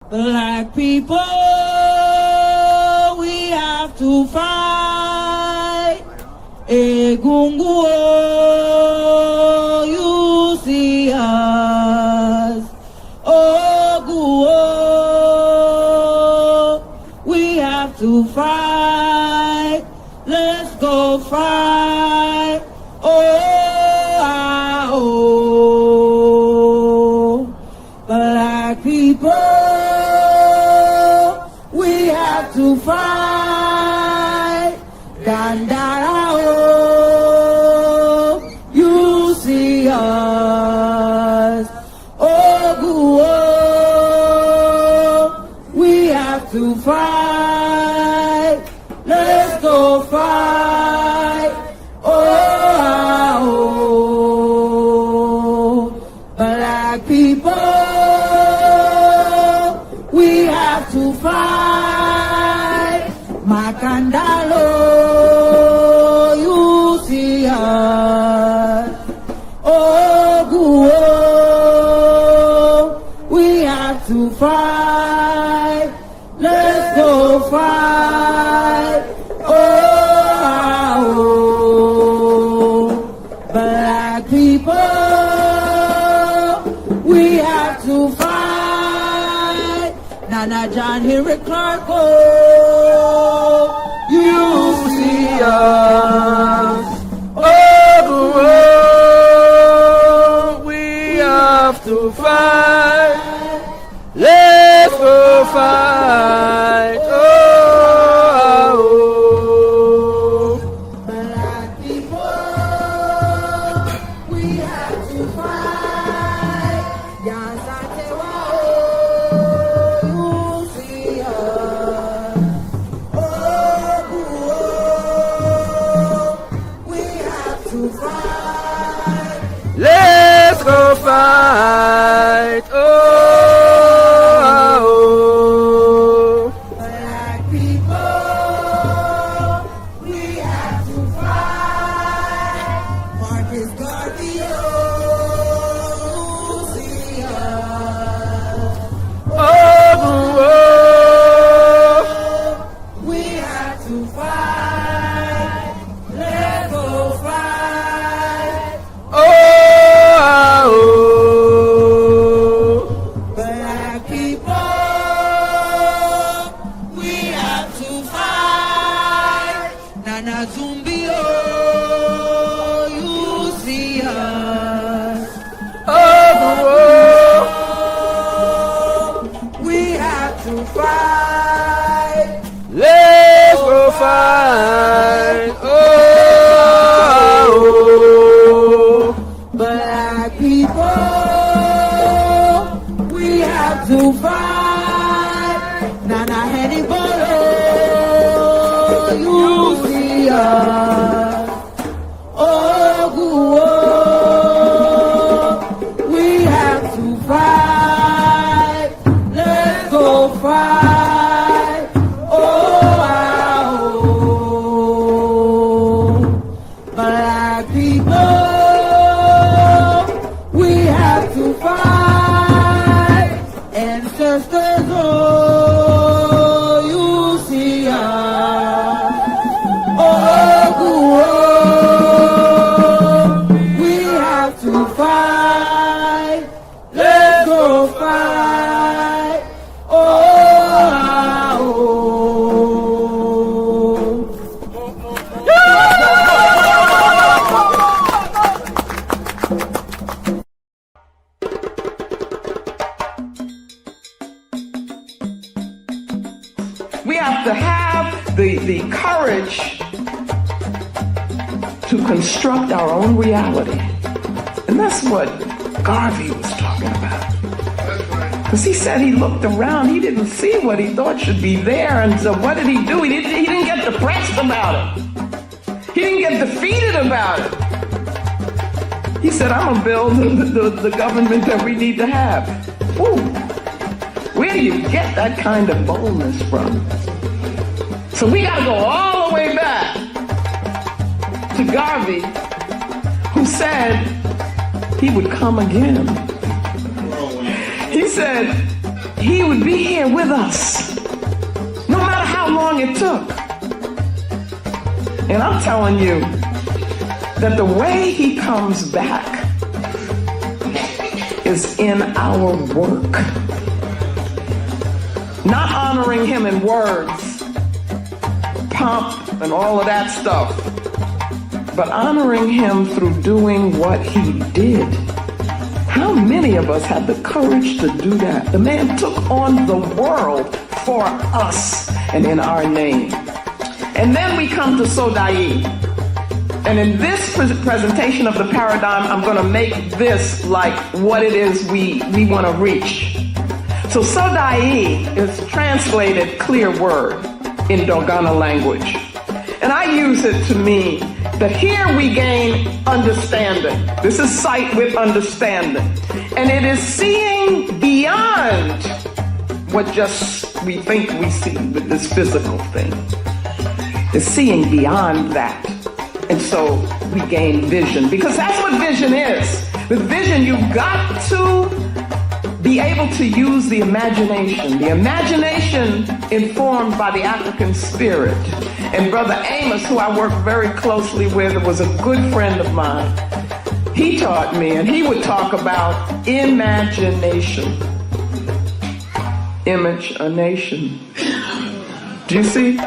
Black people, we have to fight. Egungu, you see us. Oguo, we have to fight. Let's go fight. Black people, we have to fight. Dandara, you see us. Oguo, we have to fight. Let's go fight. Black people, we have to fight. Makandalo, you see us. Oguo, we have to fight. Let's go fight. Black people, we have to fight. Nana John, Henry Clark, you see us. We have to fight. Let's go fight. Black people, we have to fight. Yansatewa, you see us. We have to fight. Let's go fight. Black people, we have to fight. Marcus Garvey, you see us. We have to fight. Let's go fight. Black people, we have to fight. Nana Zumbio, you see us. We have to fight. Let's go fight. Black people, we have to fight. Nana Hannibal, you see us. Oguo, we have to fight. Let's go fight. Black people, we have to fight. Ancestors, you see us. We have to fight. Let's go fight. We have to have the courage to construct our own reality. And that's what Garvey was talking about. Because he said he looked around, he didn't see what he thought should be there, and so what did he do? He didn't get depressed about it. He didn't get defeated about it. He said, I'm going to build the government that we need to have. Ooh. Where do you get that kind of boldness from? So we got to go all the way back to Garvey, who said he would come again. He said, he would be here with us, no matter how long it took. And I'm telling you that the way he comes back is in our work. Not honoring him in words, pomp, and all of that stuff, but honoring him through doing what he did. How many of us have the courage to do that? The man took on the world for us and in our name. And then we come to Sodai. And in this presentation of the paradigm, I'm going to make this like what it is we want to reach. So Sodai is translated clear word in Dogana language. And I use it to mean that here we gain understanding. This is sight with understanding. And it is seeing beyond what just we think we see with this physical thing. It's seeing beyond that. And so we gain vision, because that's what vision is. With vision, you've got to be able to use the imagination informed by the African spirit. And Brother Amos, who I work very closely with, was a good friend of mine. He taught me, and he would talk about imagination. Image a nation. Do you see?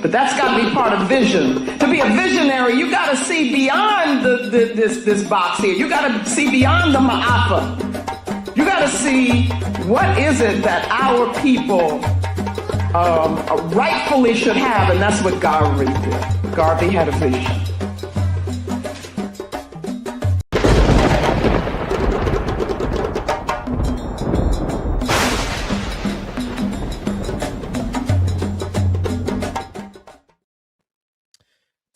But that's got to be part of vision. To be a visionary, you got to see beyond this box here. You got to see beyond the ma'afa. You got to see what is it that our people rightfully should have, and that's what Garvey did. Garvey had a vision.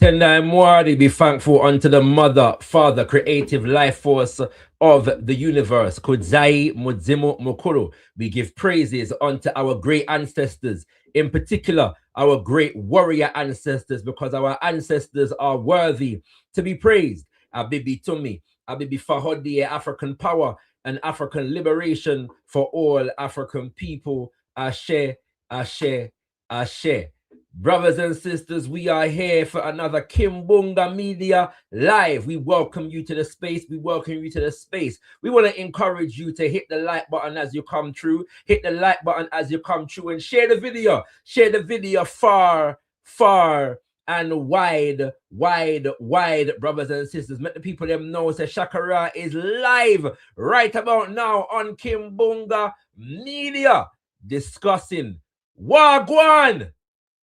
Tendai Mwari, be thankful unto the Mother, Father, creative life force of the universe. Kudzai Mudzimu Mukuru. We give praises unto our great ancestors, in particular our great warrior ancestors, because our ancestors are worthy to be praised. Abibi Tumi, Abibi Fahodi, African power and African liberation for all African people. Ashe, Ashe, Ashe. Brothers and sisters, we are here for another Kimbunga Media Live. We welcome you to the space. We welcome you to the space. We want to encourage you to hit the like button as you come through. Hit the like button as you come through and share the video. Share the video far, far and wide, wide, wide, brothers and sisters. Let the people them know that Shakara is live right about now on Kimbunga Media discussing Wagwan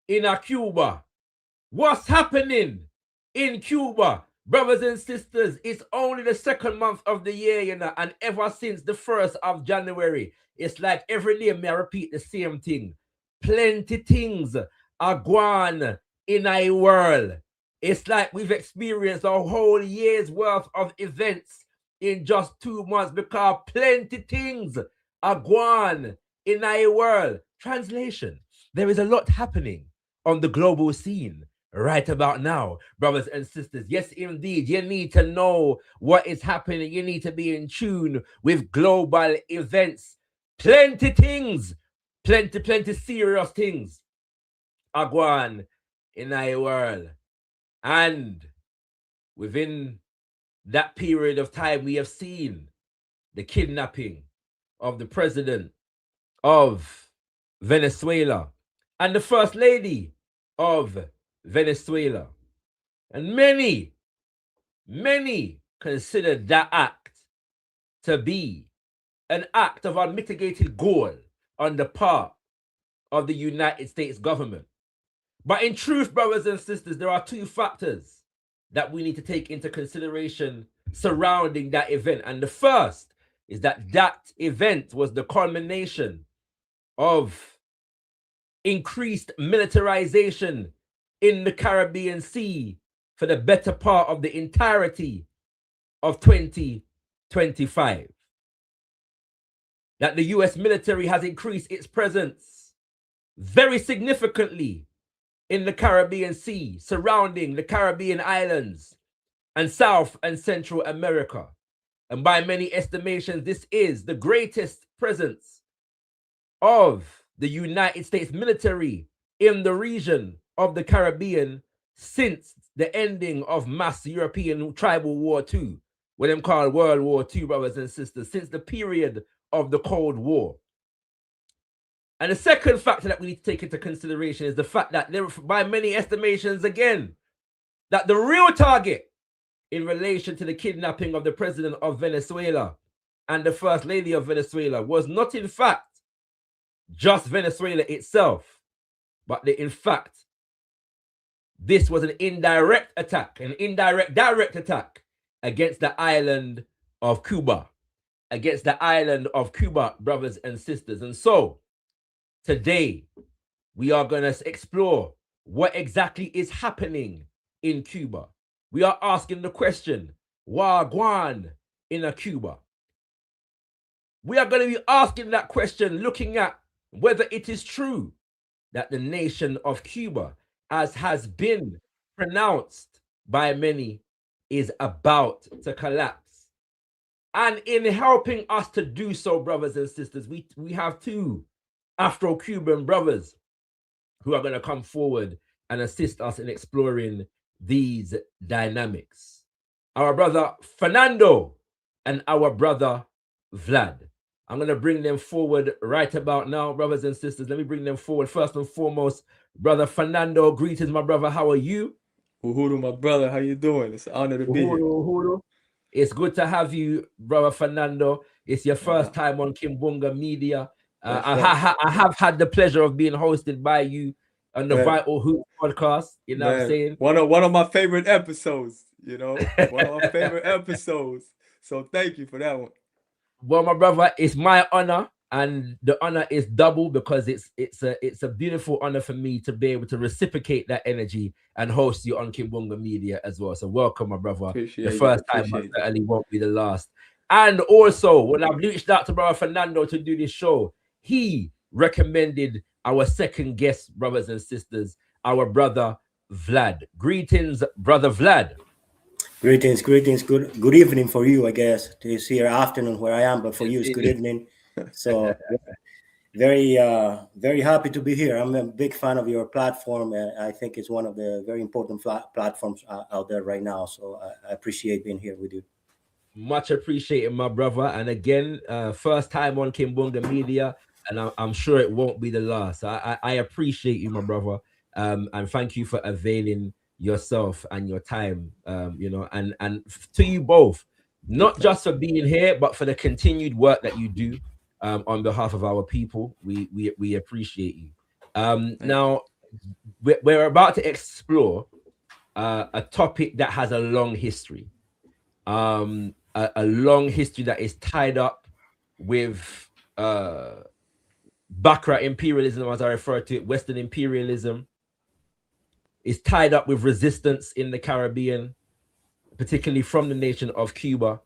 in Cuba. What's happening in Cuba? Brothers and sisters, it's only the second month of the year, you know, and ever since the 1st of January, it's like every day may I repeat the same thing. Plenty things are going in our world. It's like we've experienced a whole year's worth of events in just 2 months, because plenty things are going in our world. Translation: there is a lot happening on the global scene right about now, brothers and sisters. Yes, indeed, you need to know what is happening. You need to be in tune with global events. Plenty things, plenty serious things are going in our world. And within that period of time, we have seen the kidnapping of the president of Venezuela and the First Lady of Venezuela. And many consider that act to be an act of unmitigated goal on the part of the United States government. But in truth, brothers and sisters, there are two factors that we need to take into consideration surrounding that event. And the first is that that event was the culmination of increased militarization in the Caribbean Sea for the better part of the entirety of 2025. That the US military has increased its presence very significantly in the Caribbean Sea, surrounding the Caribbean islands and South and Central America. And by many estimations, this is the greatest presence of the United States military in the region of the Caribbean since the ending of mass European tribal war II, what them called World War II, brothers and sisters, since the period of the Cold War. And the second factor that we need to take into consideration is the fact that there, by many estimations, again, that the real target in relation to the kidnapping of the president of Venezuela and the first lady of Venezuela was not, in fact, just Venezuela itself, but in fact, this was an indirect attack, direct attack against the island of Cuba, brothers and sisters. And so, today, we are going to explore what exactly is happening in Cuba. We are asking the question, Wagwan in a Cuba? We are going to be asking that question, looking at whether it is true that the nation of Cuba, as has been pronounced by many, is about to collapse. And in helping us to do so, brothers and sisters, we have two Afro-Cuban brothers who are going to come forward and assist us in exploring these dynamics. Our brother Fernando and our brother Vlad. I'm going to bring them forward right about now, brothers and sisters. Let me bring them forward. First and foremost, brother Fernando, greetings, my brother. How are you? Uhuru, my brother, how you doing? It's an honor to be here. Uhuru. It's good to have you, brother Fernando. It's your first time on Kimbunga Media. I have had the pleasure of being hosted by you on the Vital Hoop podcast. You know what I'm saying? One of my favorite episodes, you know, one of my favorite episodes. So thank you for that one. Well, my brother, it's my honor, and the honor is double because it's a beautiful honor for me to be able to reciprocate that energy and host you on Kimbunga Media as well. So welcome, my brother. Appreciate the first it. time, but certainly won't be the last. And also, when I've reached out to brother Fernando to do this show, he recommended our second guest, brothers and sisters, our brother Vlad. Greetings, brother Vlad. Greetings. Good evening for you, I guess. It's here afternoon where I am, but for you it's good evening. So very happy to be here. I'm a big fan of your platform, and I think it's one of the very important platforms out there right now. So I appreciate being here with you. Much appreciated, my brother. And again, first time on Kimbunga Media, and I'm sure it won't be the last. I appreciate you, my brother, and thank you for availing yourself and your time, you know, and to you both, not just for being here, but for the continued work that you do on behalf of our people. We appreciate you. Now, we're about to explore a topic that has a long history, a long history that is tied up with Bakra imperialism, as I refer to it, Western imperialism. Is tied up with resistance in the Caribbean, particularly from the nation of Cuba,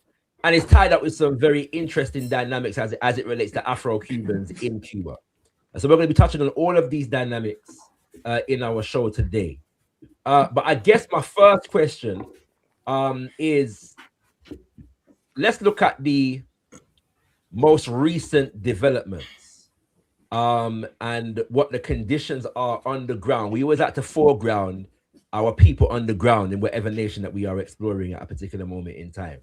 and it's tied up with some very interesting dynamics as it relates to Afro-Cubans in Cuba. And so we're going to be touching on all of these dynamics in our show today. But I guess my first question is, let's look at the most recent developments. And what the conditions are on the ground. We always like to foreground our people on the ground in whatever nation that we are exploring at a particular moment in time.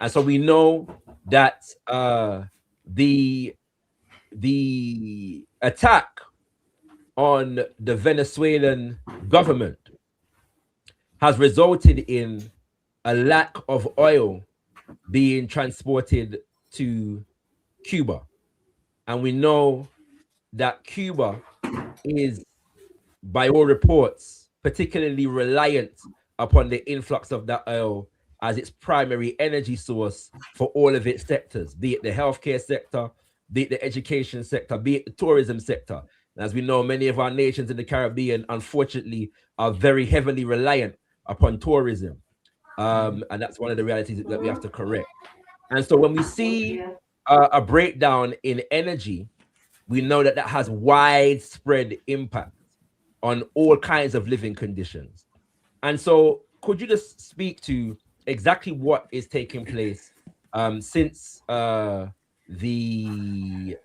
And so we know that the attack on the Venezuelan government has resulted in a lack of oil being transported to Cuba. And we know that Cuba is, by all reports, particularly reliant upon the influx of that oil as its primary energy source for all of its sectors, be it the healthcare sector, be it the education sector, be it the tourism sector. And as we know, many of our nations in the Caribbean, unfortunately, are very heavily reliant upon tourism. And that's one of the realities that we have to correct. And so when we see a breakdown in energy, we know that that has widespread impact on all kinds of living conditions. And so could you just speak to exactly what is taking place since the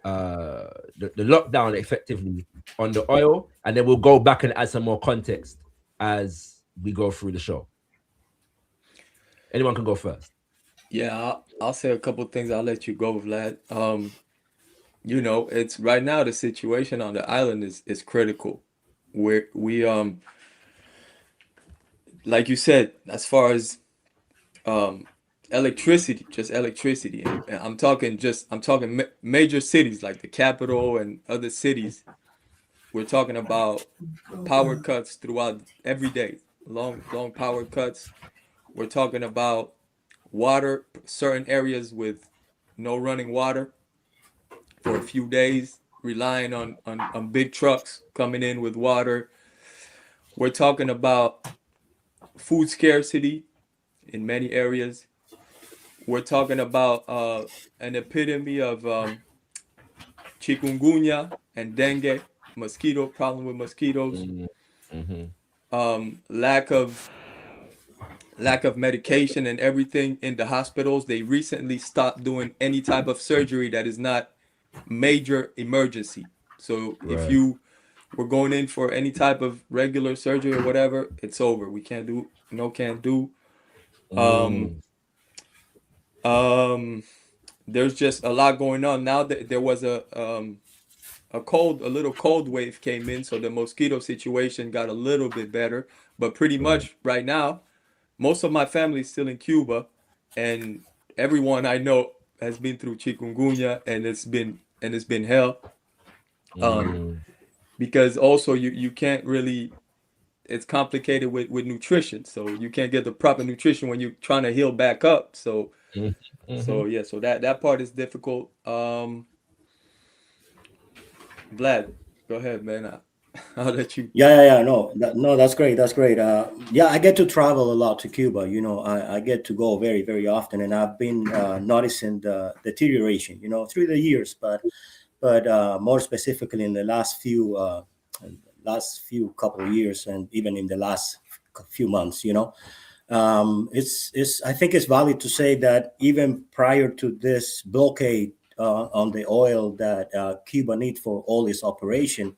lockdown effectively on the oil, and then we'll go back and add some more context as we go through the show. Anyone can go first. Yeah, I'll say a couple things. I'll let you go, Vlad. You know, it's right now the situation on the island is critical. We like you said, as far as electricity, just electricity, and I'm talking major cities like the capital and other cities. We're talking about power cuts throughout every day, long power cuts. We're talking about water, certain areas with no running water for a few days, relying on big trucks coming in with water. We're talking about food scarcity in many areas. We're talking about an epidemic of chikungunya and dengue, mosquito problem with mosquitoes, lack of medication and everything in the hospitals. They recently stopped doing any type of surgery that is not major emergency. So if you were going in for any type of regular surgery or whatever, it's over. We can't do, can't do. There's just a lot going on now. That there was a little cold wave came in, so the mosquito situation got a little bit better. But pretty much right now, most of my family is still in Cuba, and everyone I know has been through chikungunya, and it's been hell. Because also you can't really, it's complicated with nutrition, so you can't get the proper nutrition when you're trying to heal back up. So so that part is difficult. Vlad, go ahead, man. I'll let you. No, that's great. Yeah, I get to travel a lot to Cuba. You know, I get to go very, very often, and I've been noticing the deterioration, you know, through the years, but more specifically in the last few couple of years, and even in the last few months, you know. I think it's valid to say that even prior to this blockade on the oil that Cuba needs for all its operation,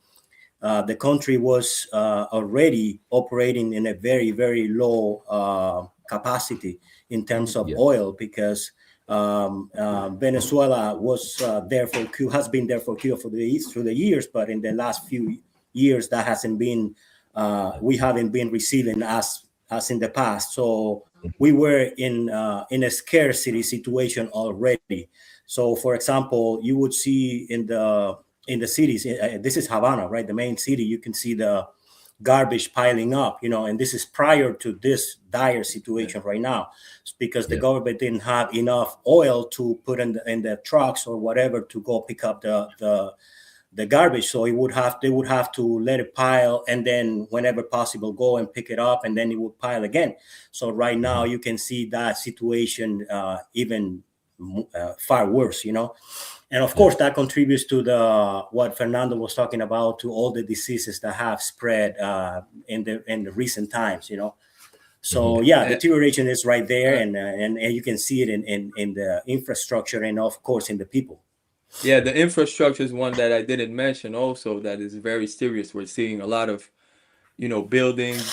the country was already operating in a very, very low capacity in terms of oil, because Venezuela was has been there for Cuba through the years, but in the last few years that hasn't been. We haven't been receiving as in the past. So we were in a scarcity situation already. So, for example, you would see in the cities. This is Havana, right? The main city. You can see the garbage piling up, you know, and this is prior to this dire situation right now, because the government didn't have enough oil to put in the trucks or whatever to go pick up the garbage. So they would have to let it pile, and then whenever possible go and pick it up, and then it would pile again. So right now you can see that situation even far worse, you know. And of course, that contributes to what Fernando was talking about, to all the diseases that have spread in the recent times, you know. So deterioration is right there, and you can see it in the infrastructure, and of course in the people. Yeah, the infrastructure is one that I didn't mention also, that is very serious. We're seeing a lot of, you know, buildings,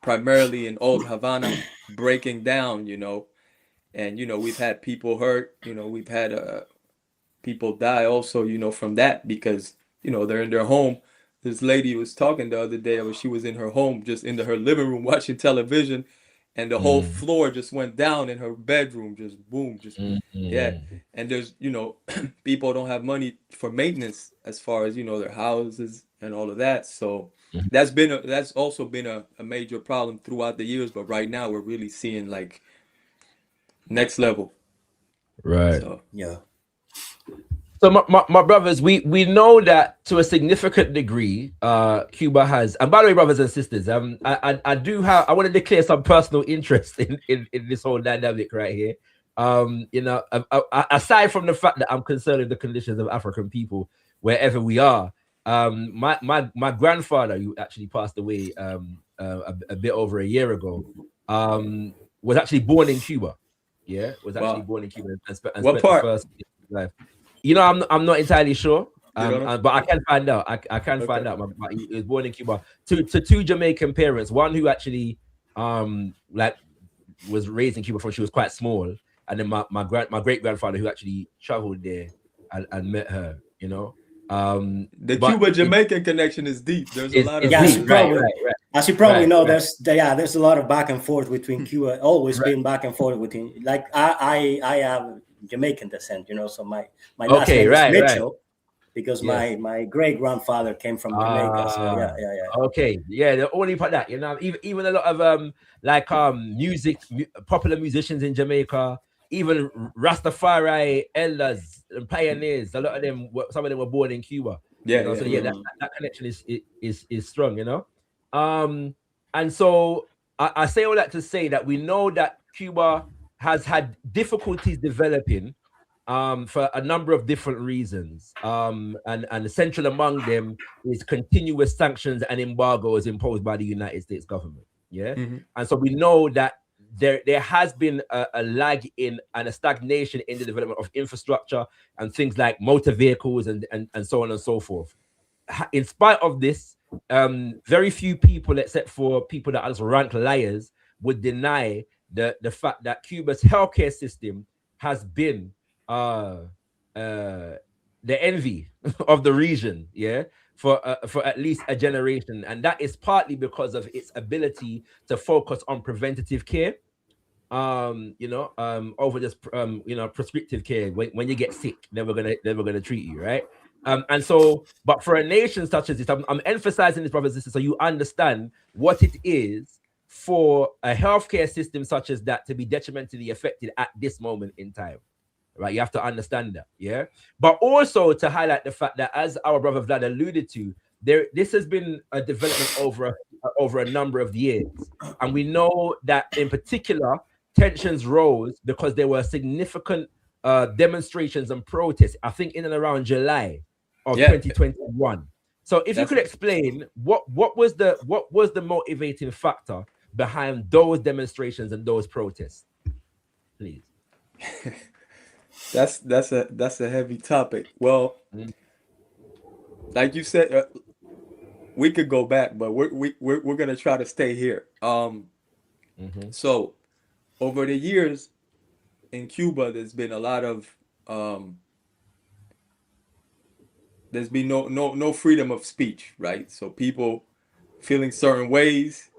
primarily in old Havana, breaking down, you know. And, you know, we've had people hurt, you know, we've had people die also, you know, from that, because, you know, they're in their home. This lady was talking the other day, she was in her home, just into her living room watching television, and the whole floor just went down in her bedroom, just boom, just And there's, you know, people don't have money for maintenance as far as, you know, their houses and all of that. So that's also been a major problem throughout the years, but right now we're really seeing like next level. Right. So, yeah. So my brothers, we know that to a significant degree, Cuba has, and by the way, brothers and sisters, I want to declare some personal interest in this whole dynamic right here. You know, aside from the fact that I'm concerned with the conditions of African people wherever we are, my grandfather, who actually passed away a bit over a year ago, was actually born in Cuba. Yeah, was actually born in Cuba. What part? life. You know, I'm not entirely sure. You don't know? But I can find out. I can find out. He was born in Cuba to two Jamaican parents. One who actually like was raised in Cuba from she was quite small, and then my great grandfather who actually traveled there and met her. You know, the Cuba Jamaican connection is deep. There's a lot of as you probably know, there's a lot of back and forth between Cuba. Always been back and forth between. Like I have Jamaican descent, you know, so my last name is Mitchell. Because my great grandfather came from Jamaica, so yeah. Okay, yeah, the only part that, you know, even a lot of popular musicians in Jamaica, even Rastafari elders and pioneers, a lot of them, some of them were born in Cuba. Yeah, so that connection is strong, you know. And so I say all that to say that we know that Cuba has had difficulties developing. For a number of different reasons, and central among them is continuous sanctions and embargoes imposed by the United States government. Yeah, and so we know that there has been a lag in and a stagnation in the development of infrastructure and things like motor vehicles and so on and so forth. In spite of this, very few people, except for people that are rank liars, would deny the fact that Cuba's healthcare system has been the envy of the region, for at least a generation, and that is partly because of its ability to focus on preventative care, over this prescriptive care. When you get sick, never gonna treat you, right? And so, but for a nation such as this, I'm emphasizing this, brothers and sisters, so you understand what it is for a healthcare system such as that to be detrimentally affected at this moment in time. Right, you have to understand that, yeah. But also to highlight the fact that, as our brother Vlad alluded to, this has been a development over a number of years, and we know that in particular tensions rose because there were significant demonstrations and protests. I think in and around July of 2021. So, if you could explain what was the motivating factor behind those demonstrations and those protests, please. That's a heavy topic. Well, like you said, we could go back, but we're gonna try to stay here. So over the years in Cuba, there's been a lot of there's been no freedom of speech, right? So people feeling certain ways.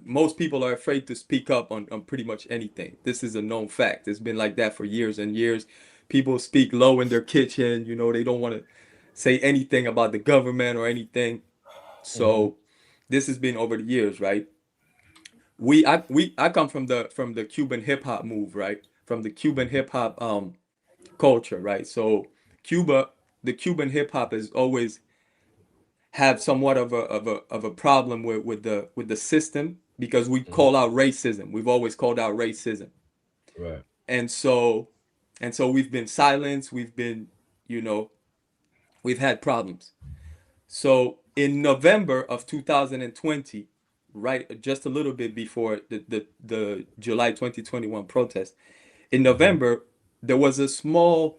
Most people are afraid to speak up on pretty much anything. This is a known fact. It's been like that for years and years. People speak low in their kitchen. You know, they don't want to say anything about the government or anything. So this has been over the years, right? I come from the Cuban hip hop move, right? From the Cuban hip hop culture, right? So the Cuban hip hop has always have somewhat of a problem with the system, because we call out racism. We've always called out racism, right? And so we've been silenced. We've been, we've had problems. So in November of 2020, right, just a little bit before the July 2021 protest, in November there was a small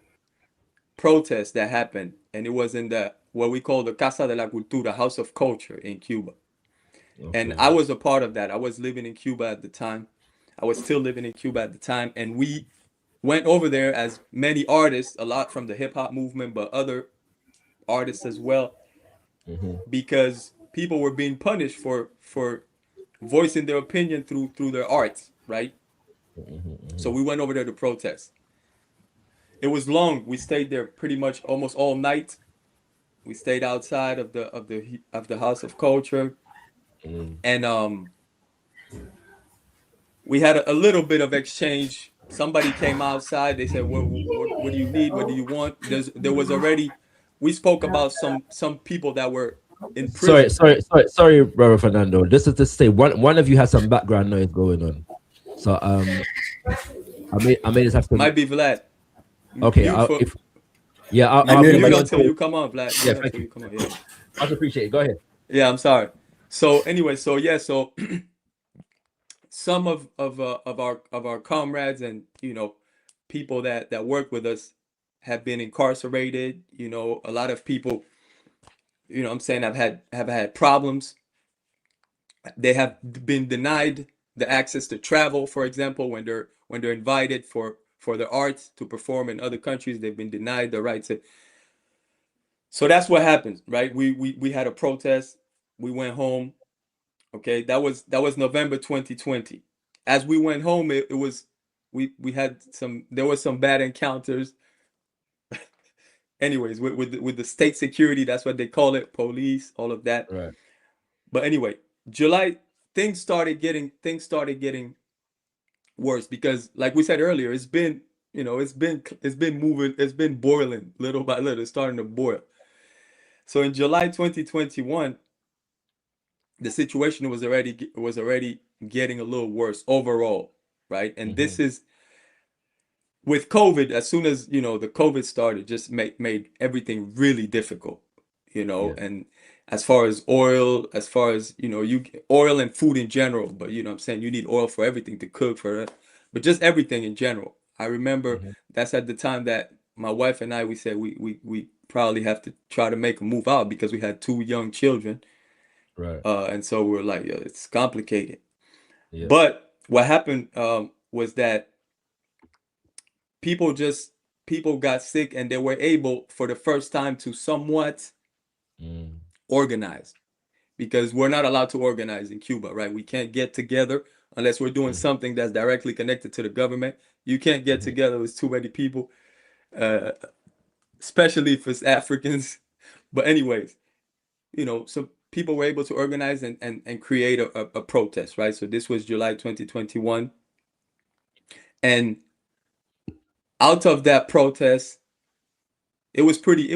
protest that happened, and it was in what we call the Casa de la Cultura, House of Culture in Cuba. And I was a part of that. I was living in Cuba at the time. I was still living in Cuba at the time, and we went over there as many artists, a lot from the hip hop movement, but other artists as well, because people were being punished for voicing their opinion through their arts, right? So we went over there to protest. It was long. We stayed there pretty much almost all night. We stayed outside of the House of Culture, and we had a little bit of exchange. Somebody came outside. They said, "What do you need? What do you want?" There was already. We spoke about some people that were in prison. Sorry, brother Fernando. This is to say one of you has some background noise going on. So I may just have to. Might be Vlad. Okay. I'll until you come on, Vlad. Yeah, thank you. Come on. Yeah. I appreciate it. Go ahead. Yeah, I'm sorry. So anyway, so some of our comrades and people that work with us have been incarcerated. You know, a lot of people, you know what I'm saying, have had problems. They have been denied the access to travel, for example, when they're invited for their art to perform in other countries. They've been denied the right to. So that's what happens, right? We had a protest. We went home. Okay, that was November 2020. As we went home, it was we had some, there was some bad encounters. Anyways, with the state security, that's what they call it, police, all of that. Right. But anyway, July, things started getting worse because, like we said earlier, it's been, you know, it's been moving, it's been boiling little by little. It's starting to boil. So in July 2021, the situation was already getting a little worse overall, right? And this is with COVID. As soon as, you know, the COVID started, just made everything really difficult, you know. Yeah. And as far as oil, as far as, you know, oil and food in general, but you know what I'm saying, you need oil for everything, to cook, for it, but just everything in general. I remember that's at the time that my wife and I, we said we probably have to try to make a move out because we had 2 young children. Right. And so we're like, yo, it's complicated. Yeah. But what happened was that people got sick, and they were able for the first time to somewhat organize, because we're not allowed to organize in Cuba, right? We can't get together unless we're doing something that's directly connected to the government. You can't get together with too many people, especially if it's Africans. But anyways, you know, so people were able to organize and create a protest, right? So this was July 2021. And out of that protest, it was pretty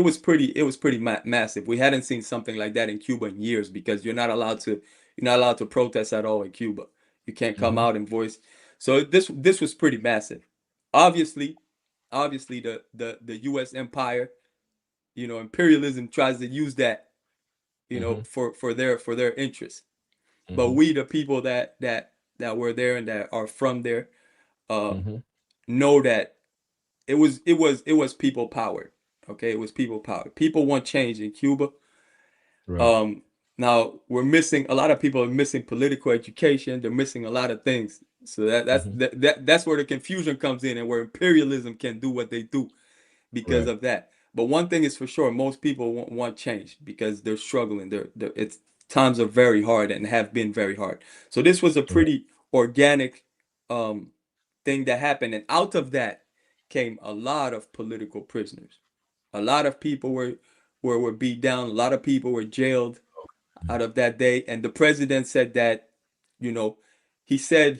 massive. We hadn't seen something like that in Cuba in years, because you're not allowed to protest at all in Cuba. You can't come out and voice. So this was pretty massive. Obviously the US empire, you know, imperialism tries to use that, you know, for their interests. But we, the people that were there and that are from there, know that it was people powered. Okay, it was people powered. People want change in Cuba. Right. Now a lot of people are missing political education. They're missing a lot of things. So that's where the confusion comes in, and where imperialism can do what they do because of that. But one thing is for sure, most people want change because they're struggling. It's times are very hard and have been very hard. So this was a pretty organic thing that happened, and out of that came a lot of political prisoners. A lot of people were beat down. A lot of people were jailed out of that day. And the president said that, you know, he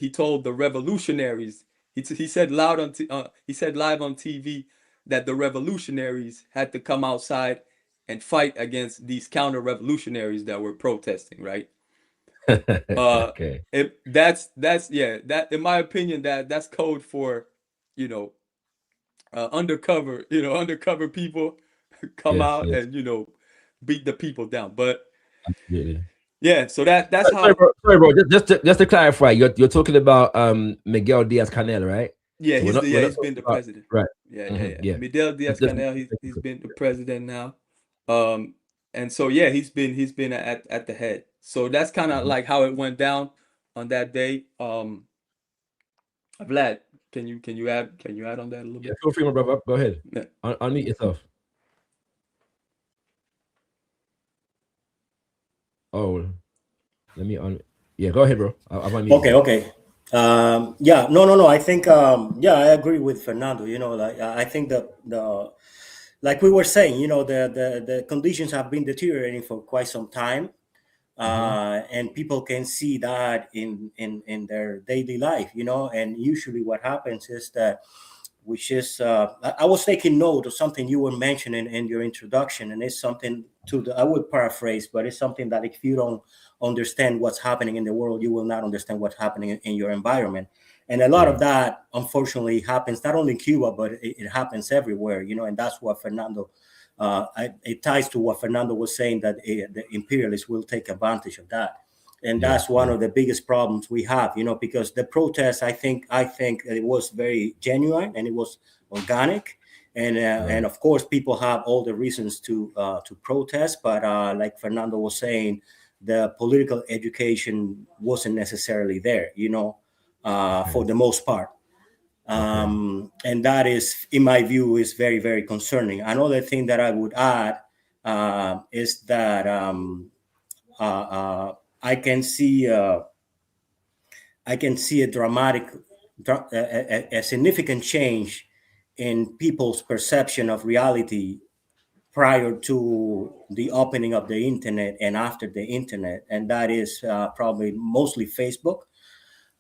told the revolutionaries. He said live on TV that the revolutionaries had to come outside and fight against these counter-revolutionaries that were protesting, right? Okay. That's that, in my opinion, that's code for, you know, undercover people come out and, you know, beat the people down. But yeah, so that's how. Sorry, bro. Just to clarify, you're talking about Miguel Diaz-Canel, right? Yeah, So he's been the president. Right. Yeah. Miguel Diaz-Canel, he's been the president now. And so yeah, he's been at the head. So that's kind of like how it went down on that day. Vlad, can you add on that a little bit? Yeah, feel free, my brother. Go ahead. Yeah. Unmute yourself. Oh, let me yeah, go ahead, bro. I'll unmute. Okay. Yeah, no. I think, I agree with Fernando. You know, like, I think the like we were saying, you know, the conditions have been deteriorating for quite some time, and people can see that in their daily life, you know. And usually, what happens is that, which is, I was taking note of something you were mentioning in your introduction, and it's something I would paraphrase, but it's something that if you don't understand what's happening in the world, you will not understand what's happening in your environment. And a lot of that, unfortunately, happens not only in Cuba, but it happens everywhere, you know. And that's what Fernando, it ties to what Fernando was saying, that the imperialists will take advantage of that. And that's one of the biggest problems we have, you know, because the protest, I think it was very genuine and it was organic. And of course, people have all the reasons to protest. But like Fernando was saying, the political education wasn't necessarily there, for the most part. And that is, in my view, is very, very concerning. Another thing that I would add is that I can see a significant change in people's perception of reality prior to the opening of the internet and after the internet, and that is probably mostly Facebook.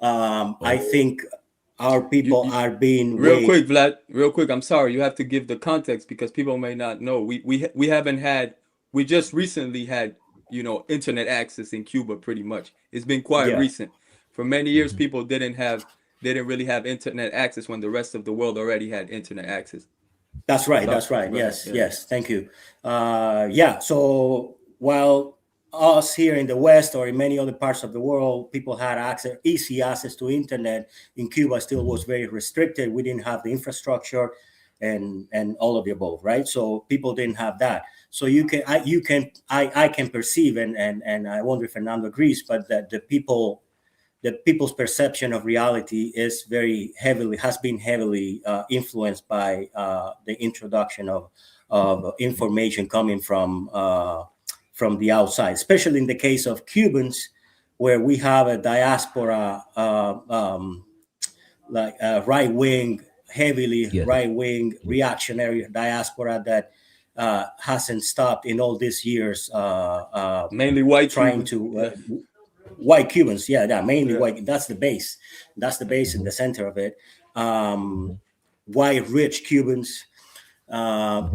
I think our people are being quick, Vlad. Real quick, I'm sorry. You have to give the context because people may not know. We haven't had. We just recently had internet access in Cuba. Pretty much, it's been quite recent. For many years, people didn't really have internet access when the rest of the world already had internet access. That's right. That's right. Yes. Thank you. So while us here in the West or in many other parts of the world, people had easy access to internet, in Cuba still was very restricted. We didn't have the infrastructure and all of the above, right? So people didn't have that. So I can perceive, and I wonder if Fernando agrees, but that the people's perception of reality has been heavily influenced by the introduction of information coming from the outside, especially in the case of Cubans, where we have a diaspora, like a heavily right-wing reactionary diaspora that hasn't stopped in all these years. Mainly white trying Cubans. White Cubans, mainly white. That's the base. That's the base in the center of it. White rich Cubans, so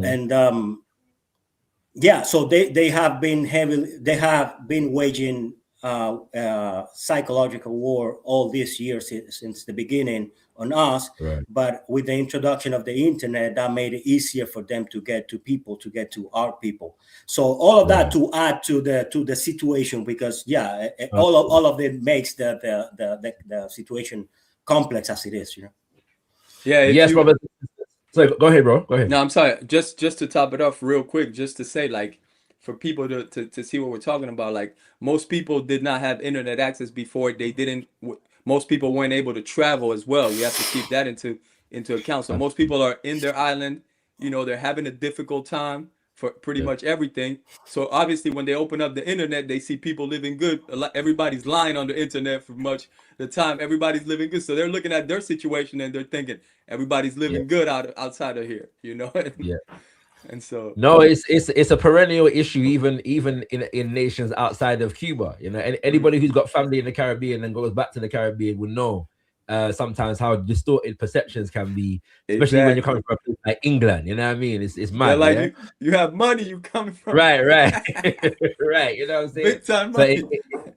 they have been waging psychological war all these years since the beginning on us. Right. But with the introduction of the internet, that made it easier for them to get to our people. So all of that to add to the situation, because all of it makes the situation complex as it is. Yes, Robert. So go ahead, bro. Go ahead. No, I'm sorry. Just to top it off real quick, just to say, like, for people to see what we're talking about, like, most people did not have internet access before. Most people weren't able to travel as well. We have to keep that into account. So most people are in their island. They're having a difficult time for pretty much everything. So obviously, when they open up the internet, they see people living good. Everybody's lying on the internet for much the time. Everybody's living good. So they're looking at their situation and they're thinking everybody's living good outside of here. And so it's a perennial issue, even in nations outside of Cuba. And anybody who's got family in the Caribbean and goes back to the Caribbean will know sometimes how distorted perceptions can be, especially when you're coming from a place like England. You know what I mean? It's mad. Like you have money, you coming from right. Right. You know what I'm saying? Big time money. So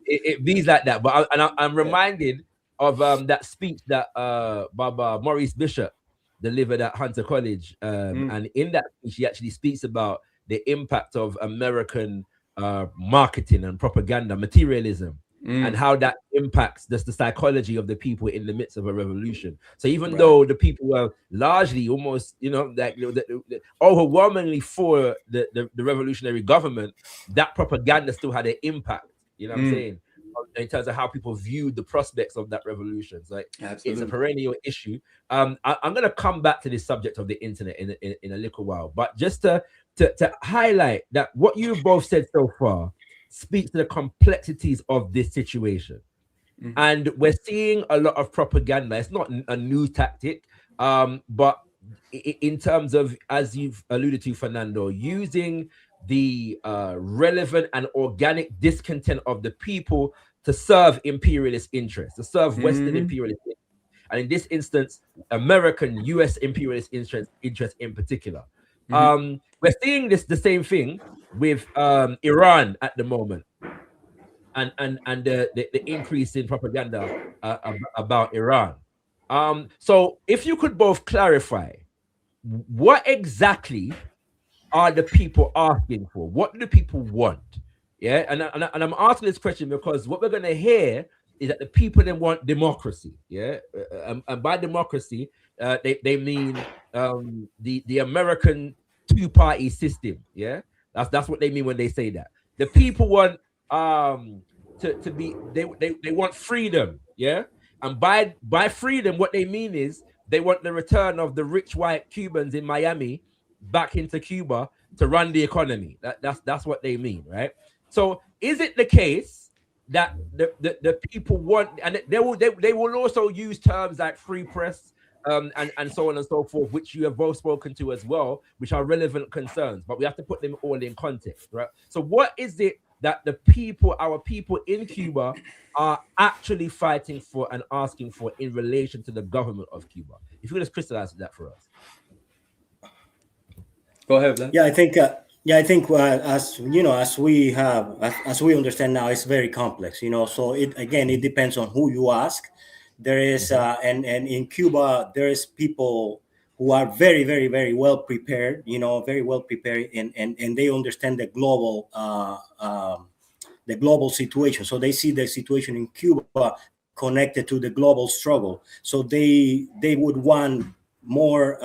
it bees like that. But I'm reminded of that speech that Baba Maurice Bishop delivered at Hunter College, and in that speech he actually speaks about the impact of American marketing and propaganda, materialism, and how that impacts the psychology of the people in the midst of a revolution. So even though the people were largely almost, overwhelmingly for the revolutionary government, that propaganda still had an impact. You know what I'm saying? In terms of how people viewed the prospects of that revolution. So it's a perennial issue. I'm going to come back to this subject of the internet in a little while, but just to highlight that what you've both said so far speaks to the complexities of this situation. And we're seeing a lot of propaganda. It's not a new tactic, but in terms of, as you've alluded to, Fernando, using the relevant and organic discontent of the people to serve imperialist interests, to serve Western imperialist interests. And in this instance, American, US imperialist interest in particular. We're seeing the same thing with Iran at the moment, and the increase in propaganda about Iran. So if you could both clarify, what exactly are the people asking for? What do the people want? And I'm asking this question because what we're going to hear is that the people then want democracy, yeah, and by democracy, they mean the American two-party system, yeah. That's what they mean when they say that. The people want to be they want freedom, yeah, and by freedom, what they mean is they want the return of the rich white Cubans in Miami back into Cuba to run the economy. That's what they mean, right? So is it the case that the people want, and they will also use terms like free press, and so on and so forth, which you have both spoken to as well, which are relevant concerns, but we have to put them all in context, right? So what is it that our people in Cuba are actually fighting for and asking for in relation to the government of Cuba? If you could just crystallize that for us. Go ahead, Vlad. Yeah, I think as you know, as we understand now, it's very complex. So it depends on who you ask. There is and in Cuba there is people who are very, very, very well prepared. Very well prepared, and they understand the global situation. So they see the situation in Cuba connected to the global struggle. So they would want more.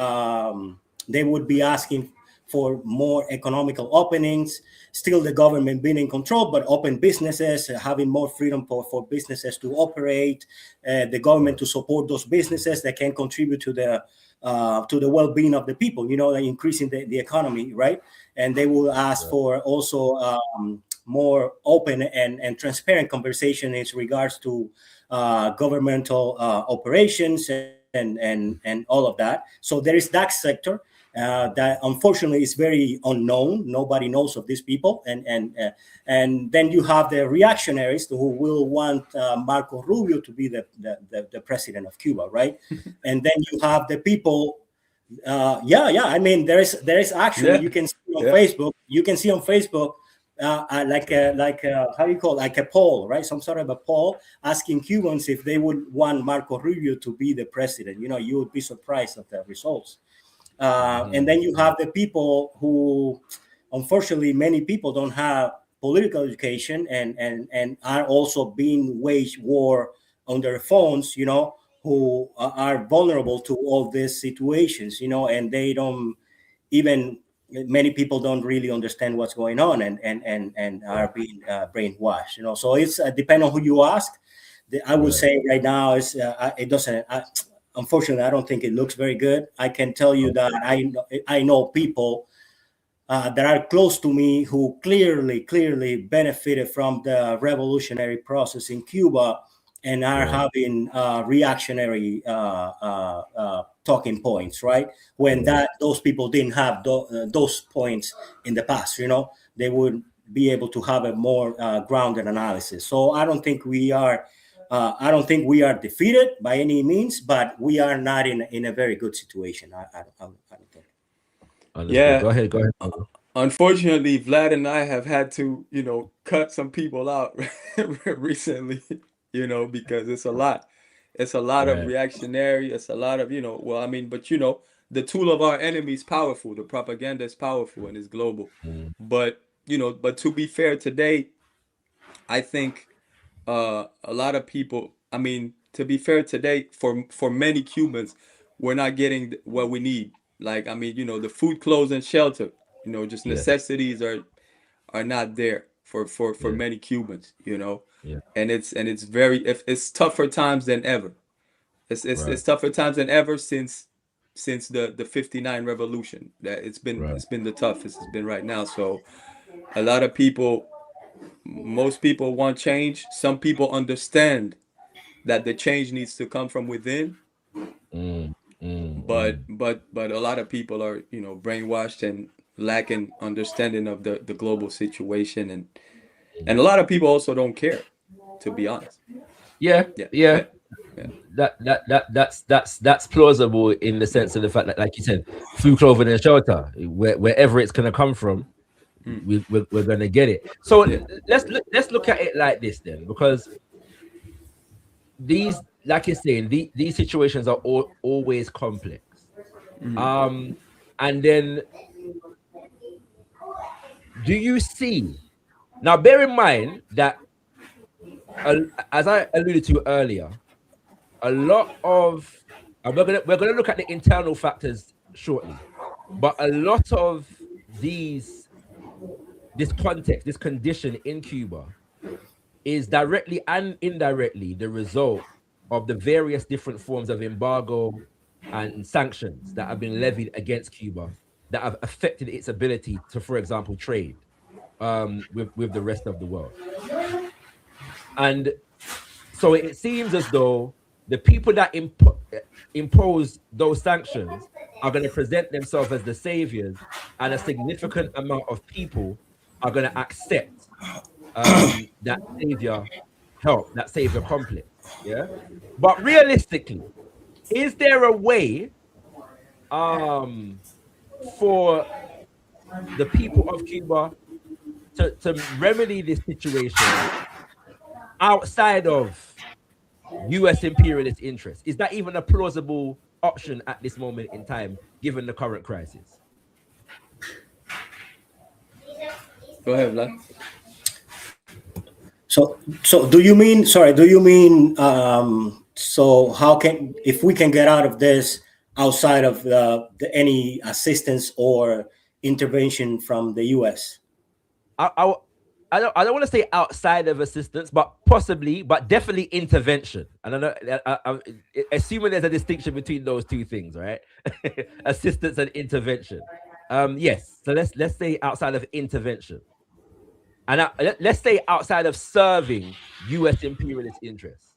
They would be asking for more economical openings, still the government being in control, but open businesses, having more freedom for businesses to operate, the government to support those businesses that can contribute to the well-being of the people, increasing the economy, right? And they will ask for also more open and transparent conversation in regards to governmental operations and all of that. So there is that sector. That unfortunately is very unknown. Nobody knows of these people, and then you have the reactionaries who will want Marco Rubio to be the president of Cuba, right? And then you have the people. I mean, there is actually you can see on Facebook. You can see on Facebook like how do you call it? Like a poll, right? Some sort of a poll asking Cubans if they would want Marco Rubio to be the president. You would be surprised at the results. And then you have the people who, unfortunately, many people don't have political education and are also being waged war on their phones, who are vulnerable to all these situations, and they don't even, many people don't really understand what's going on and are being brainwashed, So it's depending on who you ask. I would say right now it doesn't. Unfortunately, I don't think it looks very good. I can tell you that I know people that are close to me who clearly benefited from the revolutionary process in Cuba and are having reactionary talking points, right? When those people didn't have those points in the past, they would be able to have a more grounded analysis. So I don't think we are. I don't think we are defeated by any means, but we are not in a very good situation. I don't think. Understood. Yeah. Go ahead. Unfortunately, Vlad and I have had to, cut some people out recently, because it's a lot. It's a lot of reactionary. It's a lot of, but the tool of our enemy is powerful. The propaganda is powerful and it's global. But, but to be fair today, I think a lot of people, to be fair today, for many Cubans, we're not getting what we need. Like, the food, clothes, and shelter, just necessities are not there for many Cubans, and it's very, it's tougher times than ever. It's tougher times than ever since the 59 revolution. That it's been the toughest it's been right now. So a lot of people, most people want change. Some people understand that the change needs to come from within. But a lot of people are, brainwashed and lacking understanding of the global situation, and a lot of people also don't care, to be honest. Yeah. That's plausible in the sense of the fact that, like you said, food, clothing, and shelter, wherever it's gonna come from, we're gonna get it. So let's look at it like this then, because these, like you're saying, these situations are always complex. And then do you see, now bear in mind that as I alluded to earlier, a lot of and we're gonna look at the internal factors shortly, but a lot of this context, this condition in Cuba is directly and indirectly the result of the various different forms of embargo and sanctions that have been levied against Cuba that have affected its ability to, for example, trade with the rest of the world. And so it seems as though the people that impose those sanctions are going to present themselves as the saviors, and a significant amount of people are going to accept that savior help, that savior complex. Yeah. But realistically, is there a way for the people of Cuba to remedy this situation outside of US imperialist interests? Is that even a plausible option at this moment in time, given the current crisis? Go ahead, Vlad. So do you mean? Sorry, do you mean? So how can, if we can get out of this outside of any assistance or intervention from the U.S.? I don't want to say outside of assistance, but possibly, but definitely intervention. And I know, assuming there's a distinction between those two things, right? Assistance and intervention. Yes. So let's say outside of intervention, and let's say outside of serving U.S. imperialist interests.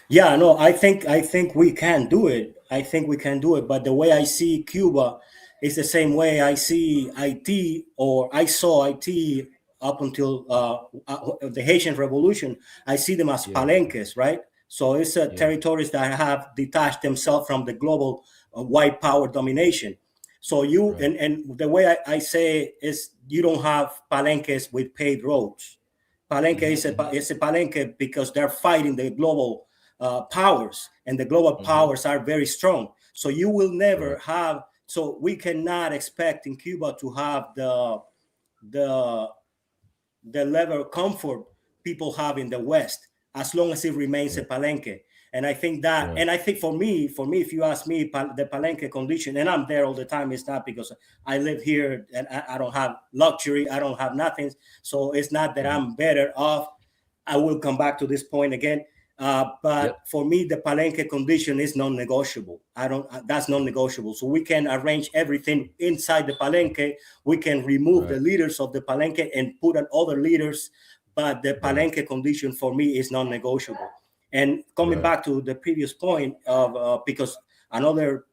Yeah, no, I think we can do it. I think we can do it. But the way I see Cuba is the same way I see IT, or I saw IT up until the Haitian Revolution. I see them as palenques, right? So it's territories that have detached themselves from the global white power domination. So you and the way I say is, you don't have palenques with paved roads. Palenque is a palenque because they're fighting the global powers, and the global powers are very strong. So you will never have. So we cannot expect in Cuba to have the level of comfort people have in the West, as long as it remains a palenque. And I think that, and I think for me, if you ask me, the palenque condition, and I'm there all the time, it's not because I live here and I don't have luxury, I don't have nothing. So it's not that I'm better off. I will come back to this point again. But for me, the palenque condition is non-negotiable. That's non-negotiable. So we can arrange everything inside the palenque. We can remove the leaders of the palenque and put on other leaders. But the palenque condition for me is non-negotiable. And coming back to the previous point of, because another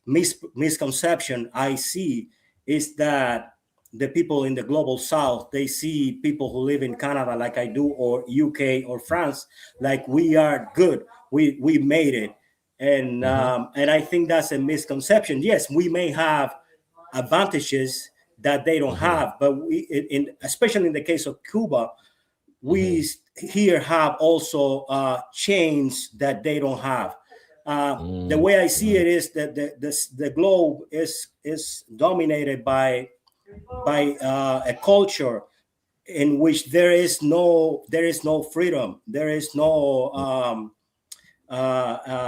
misconception I see is that the people in the global south, they see people who live in Canada like I do, or UK or France, like we are good, we made it. And and I think that's a misconception. Yes, we may have advantages that they don't have, but especially in the case of Cuba, we here have also chains that they don't have. The way I see it is that the globe is dominated by a culture in which there is no freedom, there is no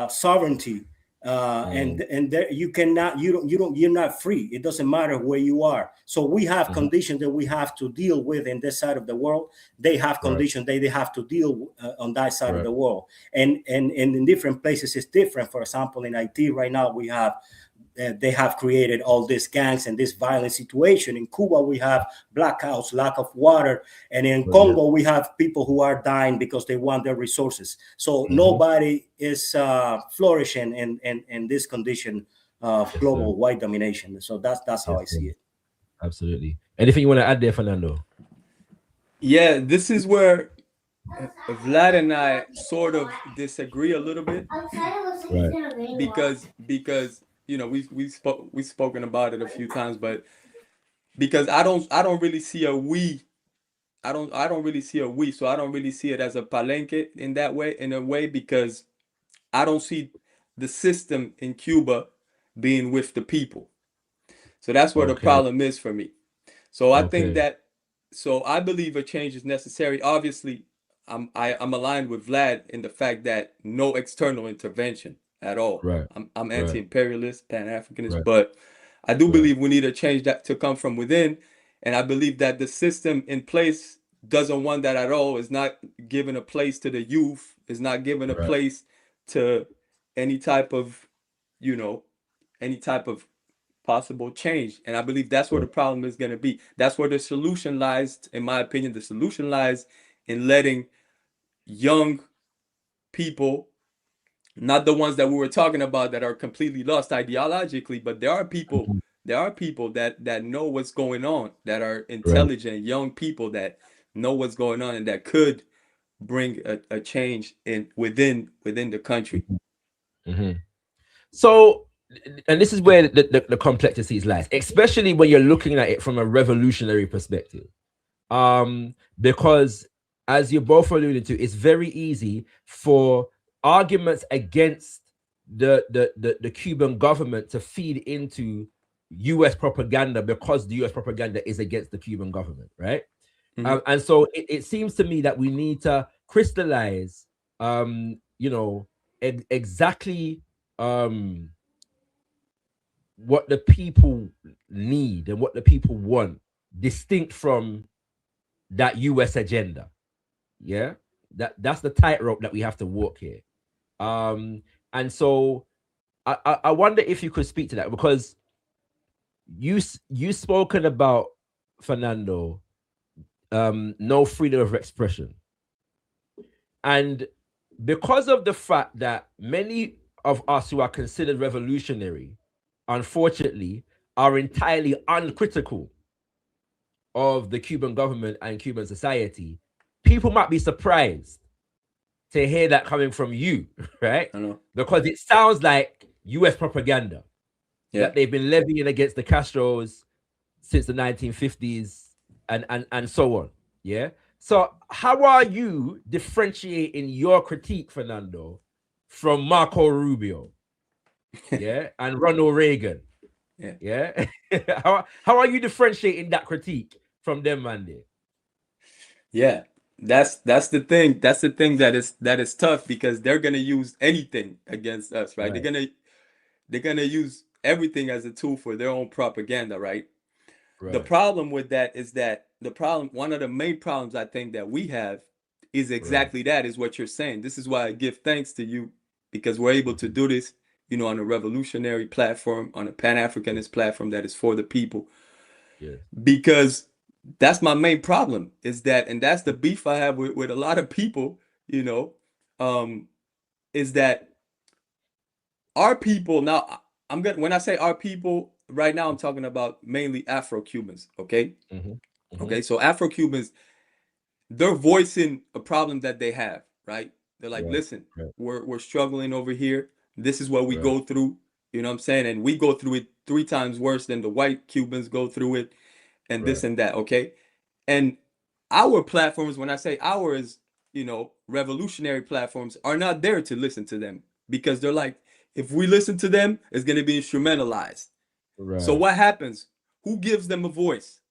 sovereignty, and there you're not free. It doesn't matter where you are. So we have conditions that we have to deal with in this side of the world. They have conditions they have to deal on that side of the world, and in different places it's different. For example, in IT right now we have they have created all these gangs and this violent situation. In Cuba, we have blackouts, lack of water. And in Congo, we have people who are dying because they want their resources. So nobody is flourishing in this condition of global white domination. So that's how I see it. Absolutely. Anything you want to add there, Fernando? Yeah, this is where Vlad and I sort of disagree a little bit. Because you know, we've spoken about it a few times, but because I don't really see a we. I don't really see a we, so I don't really see it as a palenque in a way, because I don't see the system in Cuba being with the people. So that's where the Okay. problem is for me. So I think Okay. that, so I believe a change is necessary. Obviously, I'm aligned with Vlad in the fact that no external intervention at all. Right. I'm Right. anti-imperialist, pan-Africanist, Right. but I do Right. believe we need a change that to come from within, and I believe that the system in place doesn't want that at all. Is not giving a place to the youth. Is not giving a Right. place to any type of, you know, any type of possible change. And I believe that's where the problem is going to be. That's where the solution lies, in my opinion. The solution lies in letting young people, not the ones that we were talking about that are completely lost ideologically, but there are people, that know what's going on, that are Right. intelligent young people that know what's going on and that could bring a change in within the country. Hmm. So, and this is where the complexities lies, especially when you're looking at it from a revolutionary perspective. Because as you both alluded to, it's very easy for arguments against the Cuban government to feed into US propaganda, because the US propaganda is against the Cuban government, right? Mhm. And so it seems to me that we need to crystallize, exactly what the people need and what the people want, distinct from that US agenda. Yeah, that's the tightrope that we have to walk here. And so I wonder if you could speak to that, because you spoken about, Fernando, no freedom of expression, and because of the fact that many of us who are considered revolutionary, unfortunately, are entirely uncritical of the Cuban government and Cuban society, people might be surprised to hear that coming from you, right? I know. Because it sounds like US propaganda Yeah. that they've been levying against the Castros since the 1950s and so on. Yeah. So how are you differentiating your critique, Fernando, from Marco Rubio? Yeah, and Ronald Reagan. Yeah. Yeah. how are you differentiating that critique from them, Mandy? Yeah, that's the thing. That's the thing that is tough, because they're gonna use anything against us, right? Right. They're gonna use everything as a tool for their own propaganda, right? The Right. problem with that is that one of the main problems I think that we have is Right. exactly that, is what you're saying. This is why I give thanks to you, because we're able to do this, on a revolutionary platform, on a Pan-Africanist platform that is for the people, Yeah. because that's my main problem, is that, and that's the beef I have with a lot of people, um, is that our people now, when I say our people right now, I'm talking about mainly Afro-Cubans, okay? Mm-hmm. Mm-hmm. Okay, so Afro-Cubans, they're voicing a problem that they have, right? They're like, Right. listen, Right. we're struggling over here. This is what we Right. go through, you know what I'm saying? And we go through it 3 times worse than the white Cubans go through it, and this Right. and that, okay? And our platforms, when I say ours, revolutionary platforms, are not there to listen to them, because they're like, if we listen to them, it's going to be instrumentalized. So Right. what happens? Who gives them a voice?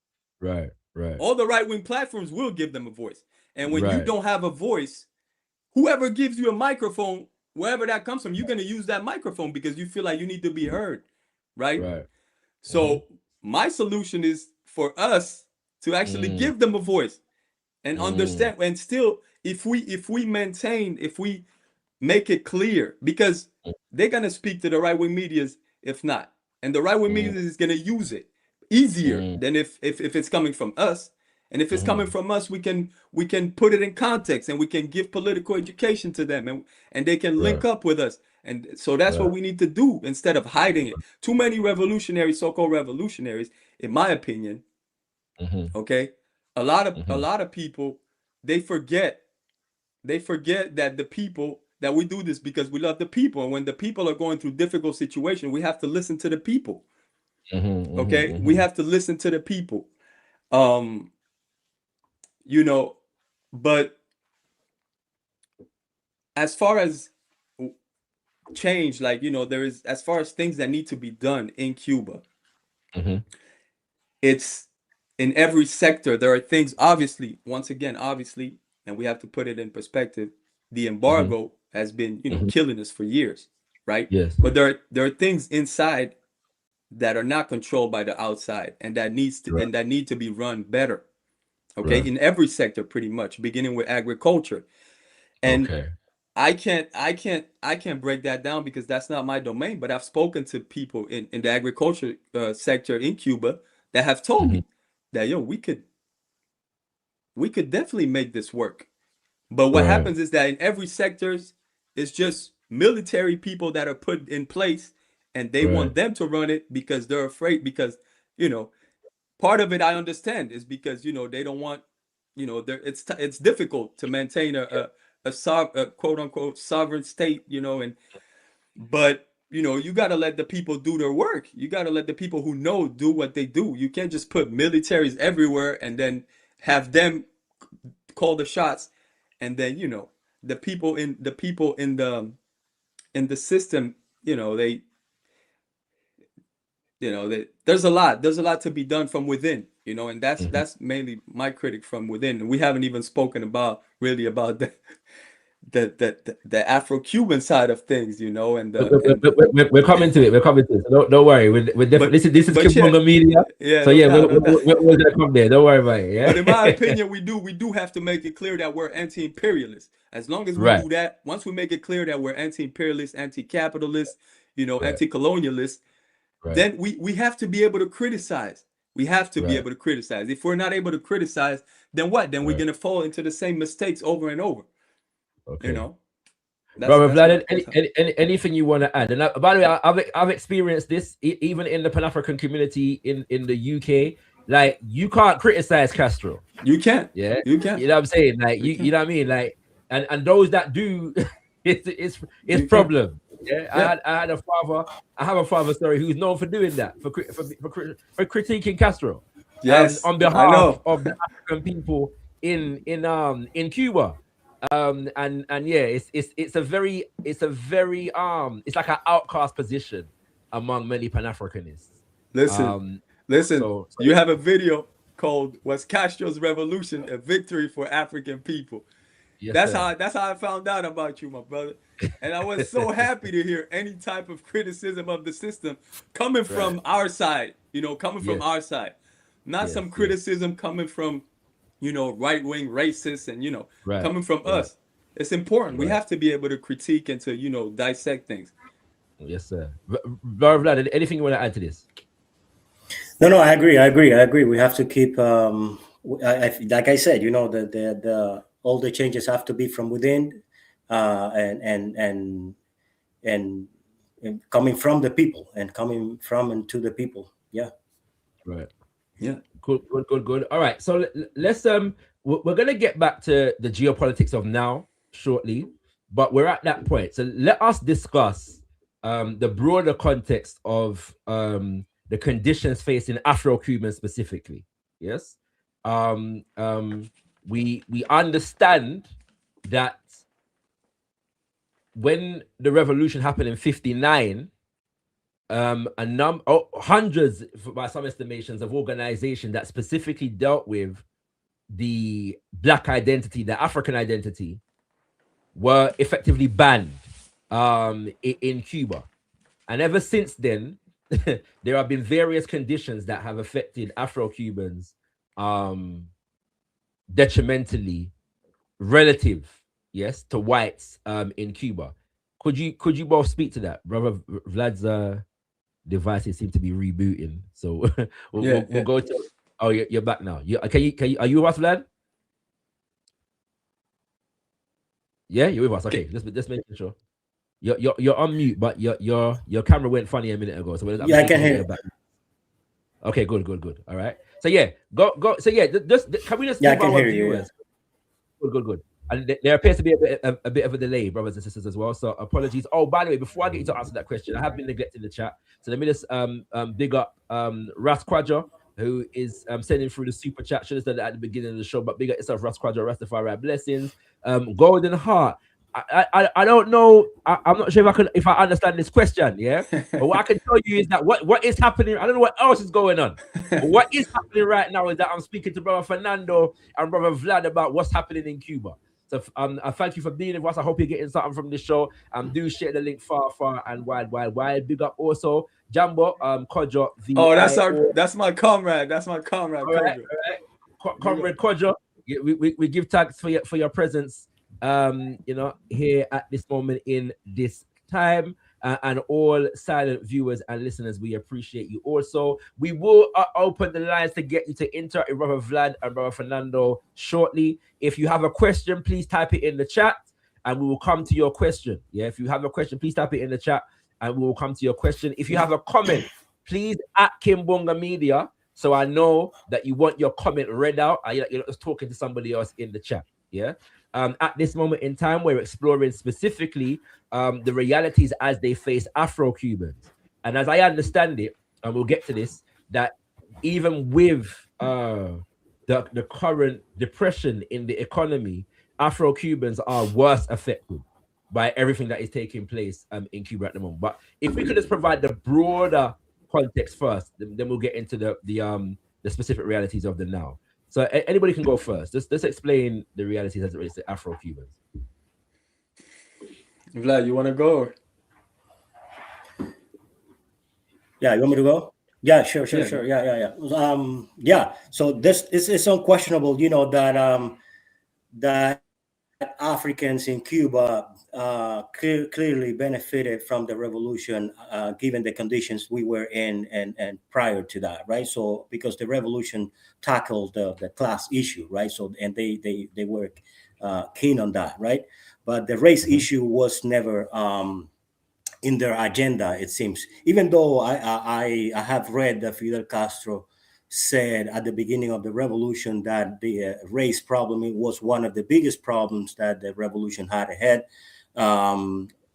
Right. Right. All the right-wing platforms will give them a voice. And when you Right. don't have a voice, whoever gives you a microphone, wherever that comes from, you're going to use that microphone because you feel like you need to be heard, right? Right. Mm-hmm. So my solution is for us to actually Mm. give them a voice and Mm. understand. And still, if we maintain, if we make it clear, because they're gonna speak to the right wing medias if not, and the right wing Mm. media is gonna use it easier Mm. than if it's coming from us. And if it's coming Mm. from us, we can put it in context, and we can give political education to them, and they can link Right. up with us. And so that's what Right. we need to do instead of hiding it. Too many revolutionaries, so-called revolutionaries, in my opinion, Mm-hmm. okay, a Mm-hmm. lot of people, they forget that the people, that we do this because we love the people, and when the people are going through difficult situations, we have to listen to the people. Mm-hmm. Okay, we Mm-hmm. have to listen to the people. um you know but as far as change, like, there is, as far as things that need to be done in Cuba, It's in every sector. There are things, obviously, once again, obviously, and we have to put it in perspective. The embargo has been, killing us for years, right? Yes. But there are things inside that are not controlled by the outside, and that need to be run better. Okay, in every sector, pretty much, beginning with agriculture. And I can't break that down because that's not my domain. But I've spoken to people in the agriculture sector in Cuba that have told me that we could definitely make this work. But what happens is that in every sector, it's just military people that are put in place, and they want them to run it because they're afraid. Because part of it I understand is because they don't want it's difficult to maintain a quote unquote sovereign state, but you got to let the people do their work. You got to let the people who know do what they do. You can't just put militaries everywhere and then have them call the shots, and then the people in the system, there's a lot to be done from within, and that's mainly my critic from within. And we haven't even spoken about the Afro-Cuban side of things, and we're coming to it. So don't worry. We're definitely this is Kibonga Media. Yeah. So we're gonna come there. Don't worry about it. Yeah. But in my opinion, we do have to make it clear that we're anti-imperialist. As long as we do that, once we make it clear that we're anti-imperialist, anti-capitalist, anti-colonialist, then we have to be able to criticize. We have to be able to criticize. If we're not able to criticize, then what? Then we're gonna fall into the same mistakes over and over. Okay. Brother Vlad, anything you want to add? And by the way, I've experienced this even in the Pan-African community in the UK. Like, you can't criticize Castro. You can't. Yeah, you can't. You know what I'm saying? Like, you know what I mean? Like, and those that do, it's problem. Yeah, I have a father, sorry, who's known for doing that, for critiquing Castro. Yes, on behalf of the African people in Cuba. And yeah, it's a very it's like an outcast position among many Pan-Africanists. Listen. So you have a video called "Was Castro's Revolution a Victory for African People?" Yes, that's how I found out about you, my brother. And I was so happy to hear any type of criticism of the system coming from our side, from our side, not some criticism coming from right-wing racists and coming from us. It's important. We have to be able to critique and to dissect things. Yes, sir. Vlad, anything you want to add to this? No, I agree. We have to keep like I said, the all the changes have to be from within, and coming from the people, and coming from and to the people. Yeah. Right. Yeah. Good. All right. So let's we're gonna get back to the geopolitics of now shortly, but we're at that point. So let us discuss the broader context of the conditions facing Afro-Cubans specifically. Yes. We understand that when the revolution happened in 59, hundreds, by some estimations, of organizations that specifically dealt with the Black identity, the African identity, were effectively banned in Cuba. And ever since then, there have been various conditions that have affected Afro-Cubans detrimentally relative, yes, to whites in Cuba. Could you both speak to that? Brother Vlad's devices seem to be rebooting, so we'll go to. Oh, you're back now. Can you? Are you with us, Vlad? Yeah, you're with us. Okay, just making sure. You're on mute, but your camera went funny a minute ago. So I can hear you. Okay, good. All right. So yeah, go. So yeah, just can we just I can hear you. Yeah. Good. And there appears to be a bit of a delay, brothers and sisters, as well. So apologies. Oh, by the way, before I get you to answer that question, I have been neglecting the chat. So let me just big up Ras Quadra, who is sending through the super chat. Should have said that at the beginning of the show, but big up yourself, Ras Quadra, Rastafari blessings. Golden Heart, I don't know. I'm not sure if I understand this question. Yeah, but what I can tell you is that what is happening. I don't know what else is going on. But what is happening right now is that I'm speaking to brother Fernando and brother Vlad about what's happening in Cuba. So I thank you for being with us. I hope you're getting something from the show. Do share the link far and wide. Big up also Jambo Kojo Oh, VIO. that's my comrade. That's my comrade. All right. Comrade Kojo. We give thanks for your presence. Here at this moment in this time, and all silent viewers and listeners, we appreciate you also. We will open the lines to get you to interact with brother Vlad and brother Fernando shortly. If you have a question, please type it in the chat and we will come to your question. Yeah, if you have a question, please type it in the chat and we will come to your question. If you have a comment, please at Kimbunga Media, so I know that you want your comment read out. You're not just talking to somebody else in the chat. Yeah. At this moment in time, we're exploring specifically the realities as they face Afro-Cubans. And as I understand it, and we'll get to this, that even with the current depression in the economy, Afro-Cubans are worse affected by everything that is taking place in Cuba at the moment. But if we could just provide the broader context first, then we'll get into the specific realities of the now. So anybody can go first. Let's explain the realities as it relates to Afro-Cubans. Vlad, you want to go? Yeah, you want me to go? Yeah, sure. Yeah. So this is unquestionable, that Africans in Cuba clearly benefited from the revolution, given the conditions we were in and prior to that, right? So because the revolution tackled the class issue, right? So and they were keen on that, right? But the race issue was never in their agenda, it seems. Even though I have read that Fidel Castro said at the beginning of the revolution that the race problem was one of the biggest problems that the revolution had ahead,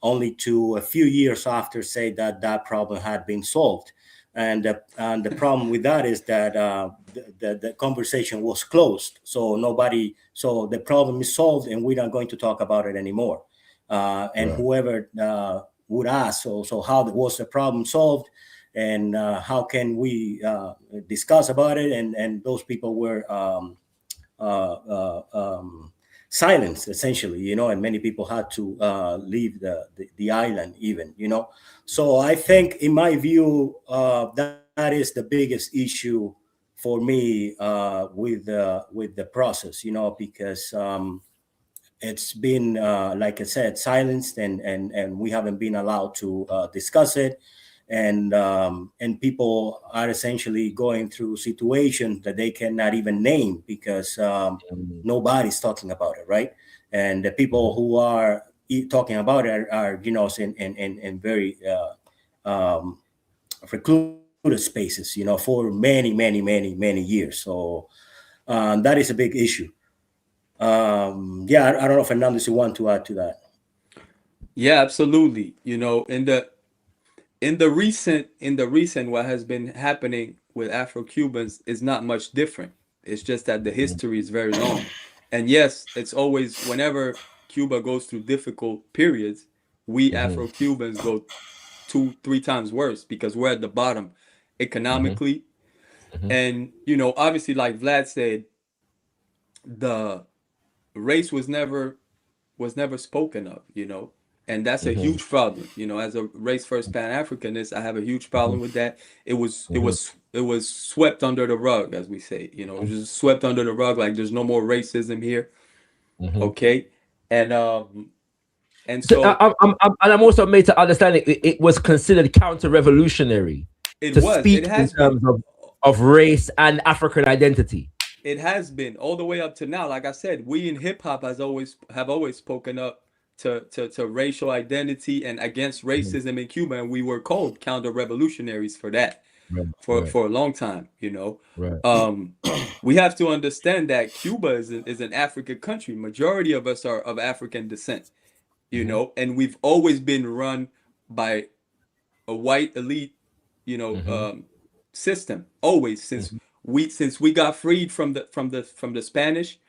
only to a few years after say that problem had been solved. And the problem with that is that the conversation was closed. So the problem is solved and we're not going to talk about it anymore. And whoever would ask, so how was the problem solved? And how can we discuss about it? And those people were silenced, essentially, and many people had to leave the island even, So I think, in my view, that is the biggest issue for me with the process, because it's been, like I said, silenced and we haven't been allowed to discuss it. And people are essentially going through situations that they cannot even name because nobody's talking about it, right? And the people who are talking about it are in very recluded spaces, for many years. So that is a big issue. I don't know if Fernando, you want to add to that. Yeah, absolutely. In the recent what has been happening with Afro-Cubans is not much different. It's just that the history is very long. And yes, it's always, whenever Cuba goes through difficult periods, we Afro-Cubans go 2-3 times worse because we're at the bottom economically. And obviously, like Vlad said, the race was never spoken of, and that's a huge problem. As a race first Pan-Africanist, I have a huge problem with that. It was swept under the rug, as we say. It was just swept under the rug, like there's no more racism here. Okay, and so I'm also made to understand it was considered counter-revolutionary to speak in terms of race and African identity. It has been all the way up to now. Like I said, we in hip hop have always spoken up to racial identity and against racism in Cuba, and we were called counter-revolutionaries for that for a long time. We have to understand that Cuba is an African country. Majority of us are of African descent, and we've always been run by a white elite, system. Always since we got freed from the Spanish.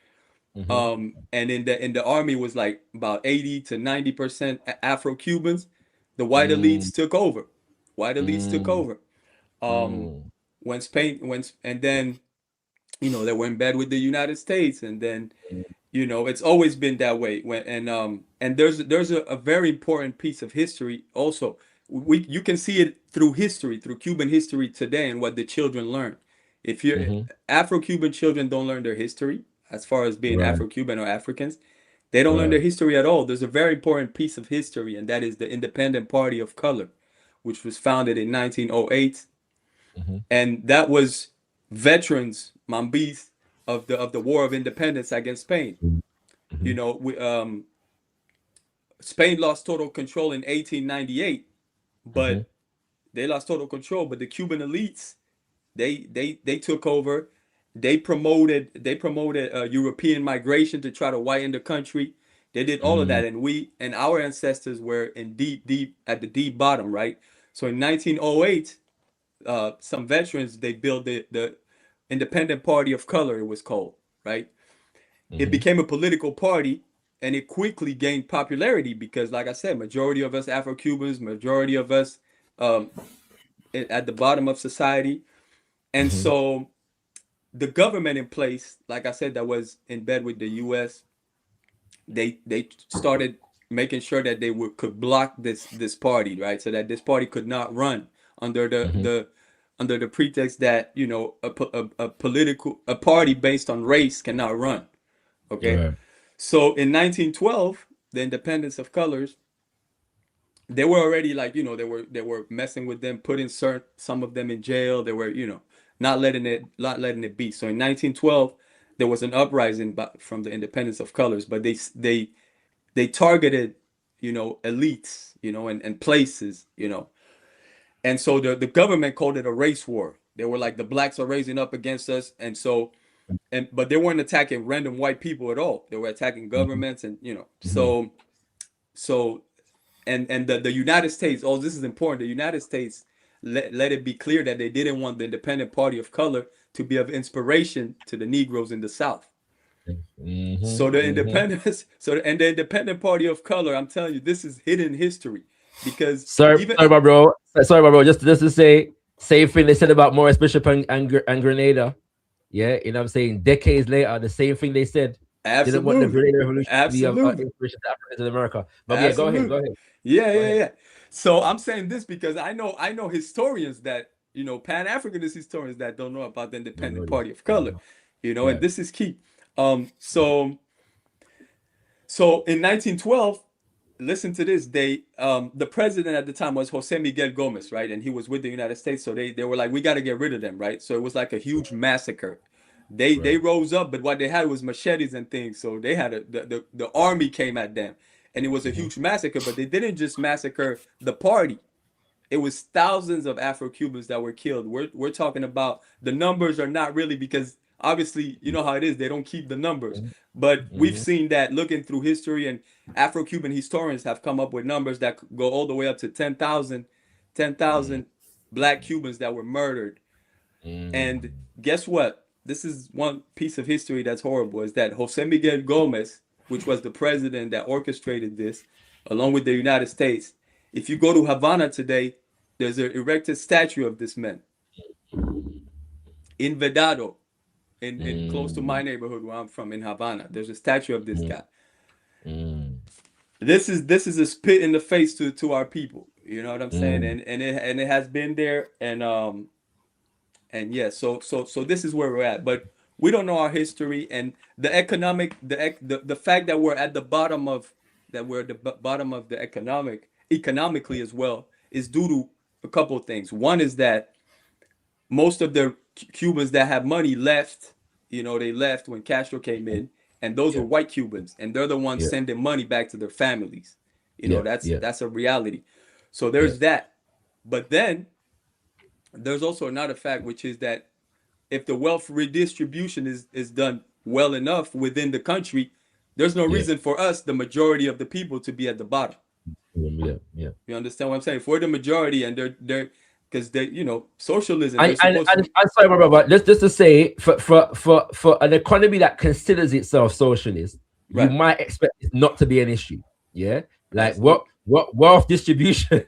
And in the army was like about 80 to 90% Afro-Cubans. The white elites took over. White elites took over. When Spain, and then, they were in bed with the United States, and then, it's always been that way. And there's a very important piece of history also. You can see it through history, through Cuban history today, and what the children learn. If you're Afro-Cuban children don't learn their history as far as being Right. Afro-Cuban or Africans, they don't learn their history at all. There's a very important piece of history, and that is the Independent Party of Color, which was founded in 1908, and that was veterans, Mambis, of the War of Independence against Spain. Spain lost total control in 1898, but they lost total control. But the Cuban elites, they took over. They promoted European migration to try to whiten the country. They did all of that, and our ancestors were in deep at the deep bottom, right? So in 1908, some veterans, they built the Independent Party of Color, it was called, right? It became a political party, and it quickly gained popularity because, like I said, majority of us Afro-Cubans, majority of us at the bottom of society. And so the government in place, like I said, that was in bed with the US, they started making sure that they could block this party, right? So that this party could not run under the pretext that, a party based on race cannot run. Okay. Right. So in 1912, the independence of colors, they were already like, they were messing with them, putting some of them in jail. They were, not letting it be. So in 1912, there was an uprising from the independence of colors, but they targeted, elites, and places, and so the government called it a race war. They were like, the blacks are raising up against us, and so, but they weren't attacking random white people at all. They were attacking governments, and so and the United States. Oh, this is important. The United States let it be clear that they didn't want the Independent Party of Color to be of inspiration to the Negroes in the South. So the independence, and the Independent Party of Color, I'm telling you, this is hidden history because Sorry, my bro. Just to say, same thing they said about Morris Bishop and Grenada. Yeah, what I'm saying? Decades later, the same thing they said. Absolutely. Didn't want the Grenada Revolution to be of Absolutely. inspiration to Africans in America. But yeah, go ahead. Yeah. So I'm saying this because I know historians that, Pan-Africanist historians that don't know about the Independent Party of Color, and this is key. So in 1912, listen to this. The president at the time was Jose Miguel Gomez, right? And he was with the United States. So they were like, we got to get rid of them, right? So it was like a huge massacre. They rose up, but what they had was machetes and things. So they had the army came at them, and it was a huge massacre. But they didn't just massacre the party. It was thousands of Afro-Cubans that were killed. We're talking about, the numbers are not really, because obviously, you know how it is, they don't keep the numbers. But we've seen that looking through history, and Afro-Cuban historians have come up with numbers that go all the way up to 10,000 Black Cubans that were murdered. And guess what? This is one piece of history that's horrible, is that Jose Miguel Gomez, which was the president that orchestrated this, along with the United States, if you go to Havana today, there's an erected statue of this man in Vedado, in close to my neighborhood where I'm from, in Havana. There's a statue of this guy. This is a spit in the face to our people. You know what I'm saying? And it has been there, and yeah. So this is where we're at. But we don't know our history, and the fact that we're at the bottom of the economically as well, is due to a couple of things. One is that most of the Cubans that have money left. They left when Castro came in, and those were white Cubans, and they're the ones sending money back to their families. That's a reality. So there's that. But then there's also another fact, which is that if the wealth redistribution is done well enough within the country, there's no reason for us, the majority of the people, to be at the bottom. Yeah. You understand what I'm saying? If we're the majority, and because they, you know, socialism. And, They're supposed to. I'm sorry, my brother. Just to say, for an economy that considers itself socialist, you Right. might expect it not to be an issue. Yeah, like That's what wealth distribution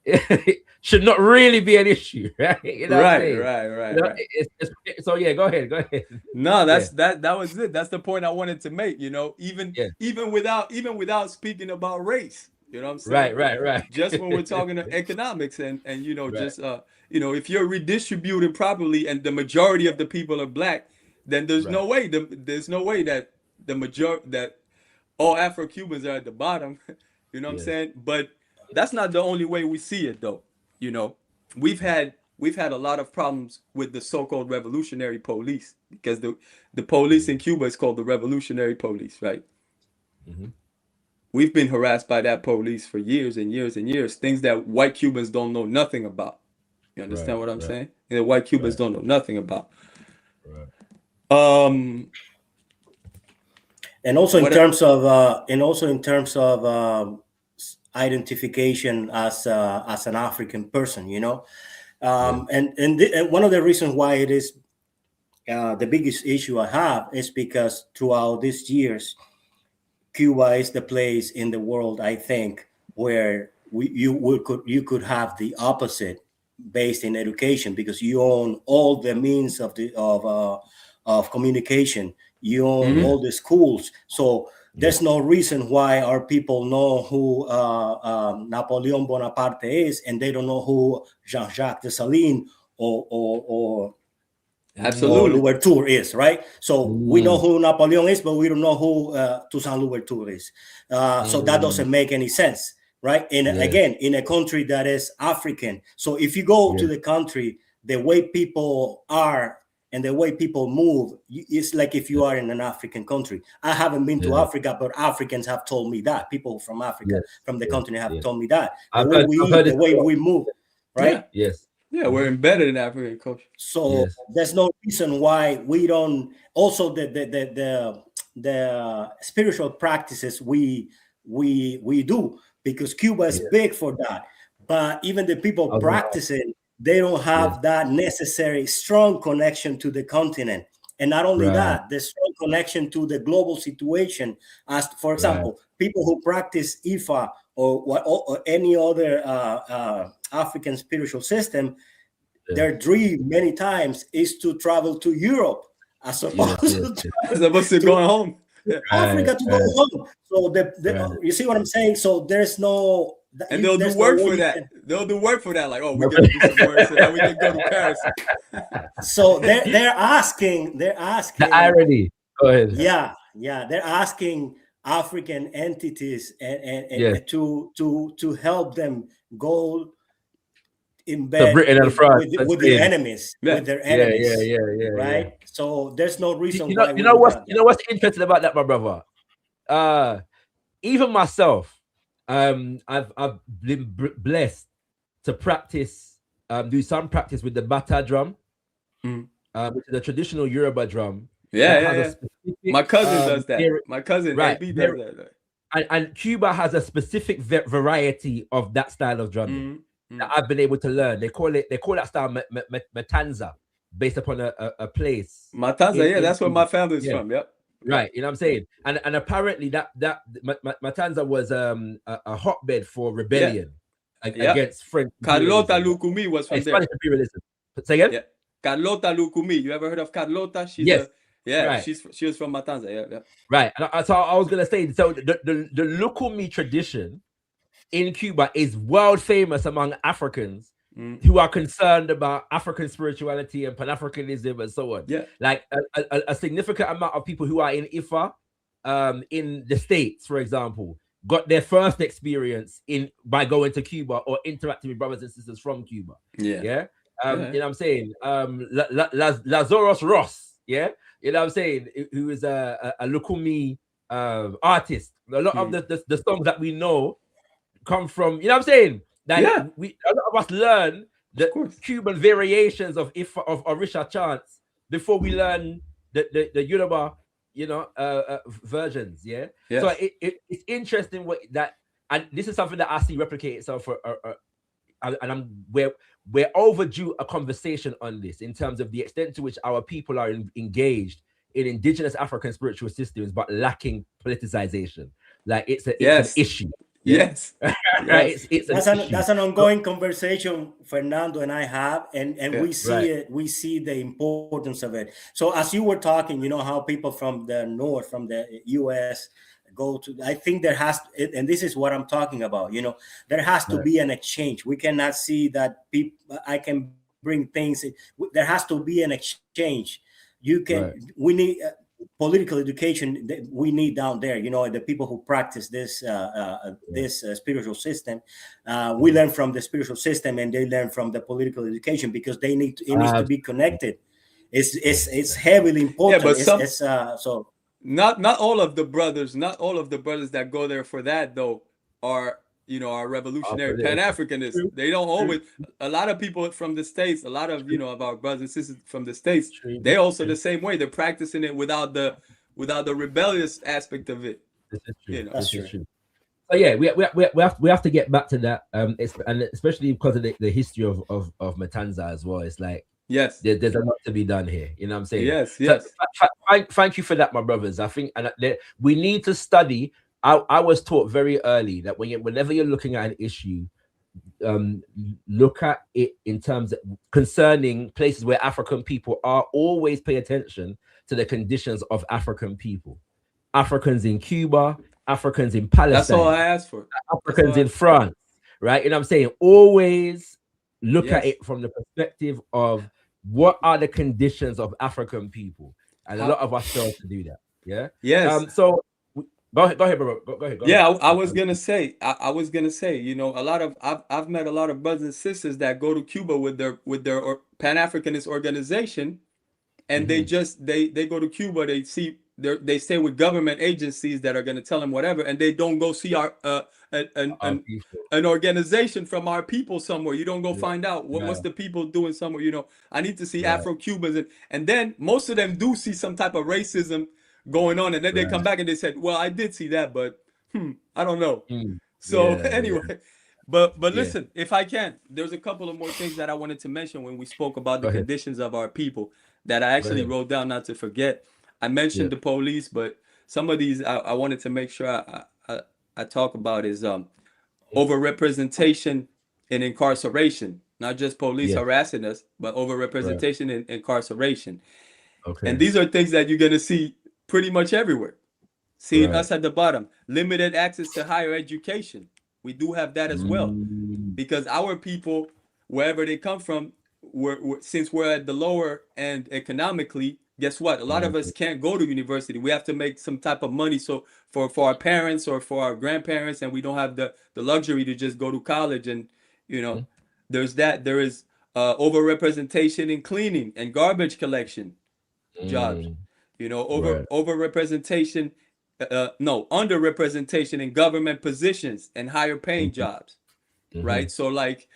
it should not really be an issue, right? You know what I'm saying? Right. You know, so yeah, go ahead. No, that was it. That's the point I wanted to make. You know, even without speaking about race. You know what I'm saying? Right. Just when we're talking to economics and you know, Right. just you know, if you're redistributed properly and the majority of the people are black, then there's no way that that all Afro-Cubans are at the bottom. You know what I'm saying? But that's not the only way we see it, though. You know, we've had a lot of problems with the so-called revolutionary police, because the police in Cuba is called the revolutionary police, right? Mm-hmm. We've been harassed by that police for years and years and years, things that white Cubans don't know nothing about. You understand what I'm saying? The white Cubans don't know nothing about. And also in terms of identification as an African person, you know, and one of the reasons why it is the biggest issue I have is because throughout these years, Cuba is the place in the world, I think, where you could have the opposite based in education, because you own all the means of communication. You own all the schools. So there's no reason why our people know who Napoleon Bonaparte is, and they don't know who Jean-Jacques Dessalines or Absolutely. Louverture is, right? So we know who Napoleon is, but we don't know who Toussaint Louverture is. So that doesn't make any sense, right? And again, in a country that is African. So if you go to the country, the way people are and the way people move, it's like if you are in an African country. I haven't been to Africa, but Africans have told me that. People from Africa, from the continent, have told me that. The way we eat, the way we move, right? Yeah, we're embedded in African culture. So there's no reason why we don't. Also, the spiritual practices we do, because Cuba is big for that. But even the people practicing, they don't have that necessary strong connection to the continent. And not only that, the strong connection to the global situation. As for example, people who practice Ifa or any other African spiritual system, their dream many times is to travel to Europe as opposed to going home. Africa to go home. So you see what I'm saying? So there's no. And they'll do work for that. They'll do work for that. Like, oh, we gotta do some work so that we can go to Paris. So they're asking. The irony. Go ahead. Yeah. They're asking African entities and to help them go in bed Britain and France with the enemies, with their enemies. Right. So there's no reason why. You know what's interesting about that, my brother? Even myself. I've been blessed to practice, do some practice with the bata drum, which is a traditional Yoruba drum. My cousin does that. My cousin AB does that. And Cuba has a specific variety of that style of drumming that I've been able to learn. They call that style matanza, based upon a place. Matanza, that's where my family's from. Yep. Right, you know what I'm saying, and apparently that Matanza was a hotbed for rebellion against French. Carlota Lucumi was from there. Spanish imperialism. Say again? Yeah. Carlota Lucumi. You ever heard of Carlota? She's she was from Matanza. Yeah. Right, and so I was gonna say, so the Lucumi tradition in Cuba is world famous among Africans who are concerned about African spirituality and Pan-Africanism and so on. Yeah, like a significant amount of people who are in IFA, in the States, for example, got their first experience by going to Cuba or interacting with brothers and sisters from Cuba. You know what I'm saying? Lazarus Ross, you know what I'm saying, who is a Lukumi artist. A lot of the songs that we know come from, you know what I'm saying? That a lot of us learn the Cuban variations of Orisha chants before we learn the Yoruba, versions. So it's interesting and this is something that I see replicate itself we're overdue a conversation on this in terms of the extent to which our people are engaged in indigenous African spiritual systems, but lacking politicization. Like it's an issue. Yeah? Yes. Right? It's That's an ongoing conversation Fernando and I have, and we see it. We see the importance of it. So as you were talking, you know how people from the north, from the US, go to. I think there has, and this is what I'm talking about. You know, there has to be an exchange. We cannot see that people. I can bring things. There has to be an exchange. You can. We need. Political education that we need down there, you know, the people who practice this spiritual system, we learn from the spiritual system, and they learn from the political education, because they need it needs to be connected. It's heavily important. Yeah, but so not all of the brothers that go there for that though are, you know, are revolutionary Pan-Africanists. They don't always. A lot of people from the States, a lot of, you know, of our brothers and sisters from the States, they also the same way. They're practicing it without the rebellious aspect of it. This is true. You know? This is true. So yeah, we have to get back to that. And especially because of the history of Matanza as well. It's like there's a lot to be done here. You know what I'm saying? Yes. So, thank you for that, my brothers. I think we need to study. I was taught very early that whenever you're looking at an issue, look at it in terms of concerning places where African people are. Always pay attention to the conditions of African people. Africans in Cuba, Africans in Palestine. That's all I asked for. Africans in France, right? You know what I'm saying? Always look at it from the perspective of what are the conditions of African people. And a lot of us fail to do that. Yeah. Yes. So Go ahead, bro. Go ahead. I was gonna say, you know, I've met a lot of brothers and sisters that go to Cuba with their Pan-Africanist organization, and they go to Cuba, they stay with government agencies that are gonna tell them whatever, and they don't go see an organization from our people somewhere. You don't go find out what's the people doing somewhere. You know, I need to see Afro-Cubans, and then most of them do see some type of racism going on, and then they come back and they said, well, I did see that, but I don't know. So anyway, but listen, if I can, there's a couple of more things that I wanted to mention when we spoke about the conditions of our people that I actually wrote down, not to forget. I mentioned the police, but some of these I wanted to make sure I talk about is overrepresentation in incarceration, not just police harassing us, but overrepresentation in incarceration. And these are things that you're going to see pretty much everywhere. Seeing us at the bottom, limited access to higher education. We do have that as well, because our people, wherever they come from, since we're at the lower end economically, guess what? A lot of us can't go to university. We have to make some type of money. So for our parents or for our grandparents, and we don't have the luxury to just go to college. And, you know, there's that. There is overrepresentation in cleaning and garbage collection jobs. You know, underrepresentation in government positions and higher paying jobs, right? So like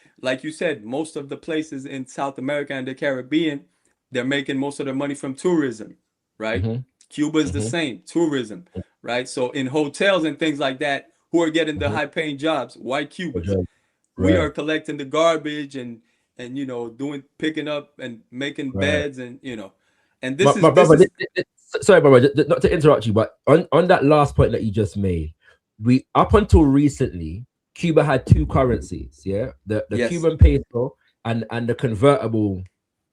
you said, most of the places in South America and the Caribbean, they're making most of their money from tourism, right? Cuba is the same, tourism, right? So in hotels and things like that, who are getting the high paying jobs? White Cubans. We are collecting the garbage and you know, picking up and making beds, and you know. And sorry, brother, not to interrupt you, but on that last point that you just made, we up until recently, Cuba had two currencies, the Cuban peso and the convertible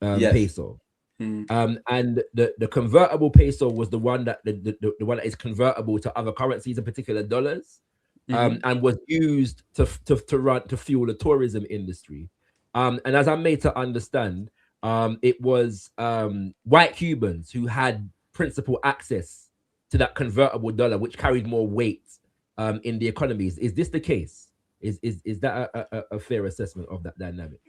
peso. And the convertible peso was the one that the one that is convertible to other currencies, in particular dollars, and was used to fuel the tourism industry. And as I'm made to understand, it was white Cubans who had principal access to that convertible dollar, which carried more weight in the economies. Is this the case? Is that a fair assessment of that dynamic?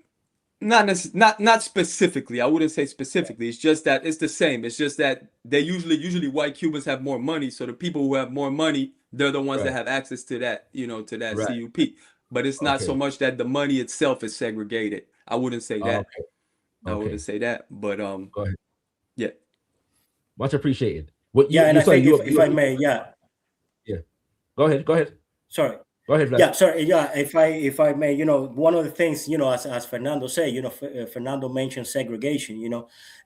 Not specifically. I wouldn't say specifically. It's just that it's the same. It's just that they usually white Cubans have more money, so the people who have more money, they're the ones that have access to that, you know, to that CUP. But it's not so much that the money itself is segregated. I wouldn't say that. I wouldn't say that, but go ahead. Yeah, much appreciated. And I think if I may, go ahead. Sorry. Go ahead, Vlad. Yeah, sorry. Yeah, if I may, one of the things, as Fernando said, Fernando mentioned segregation,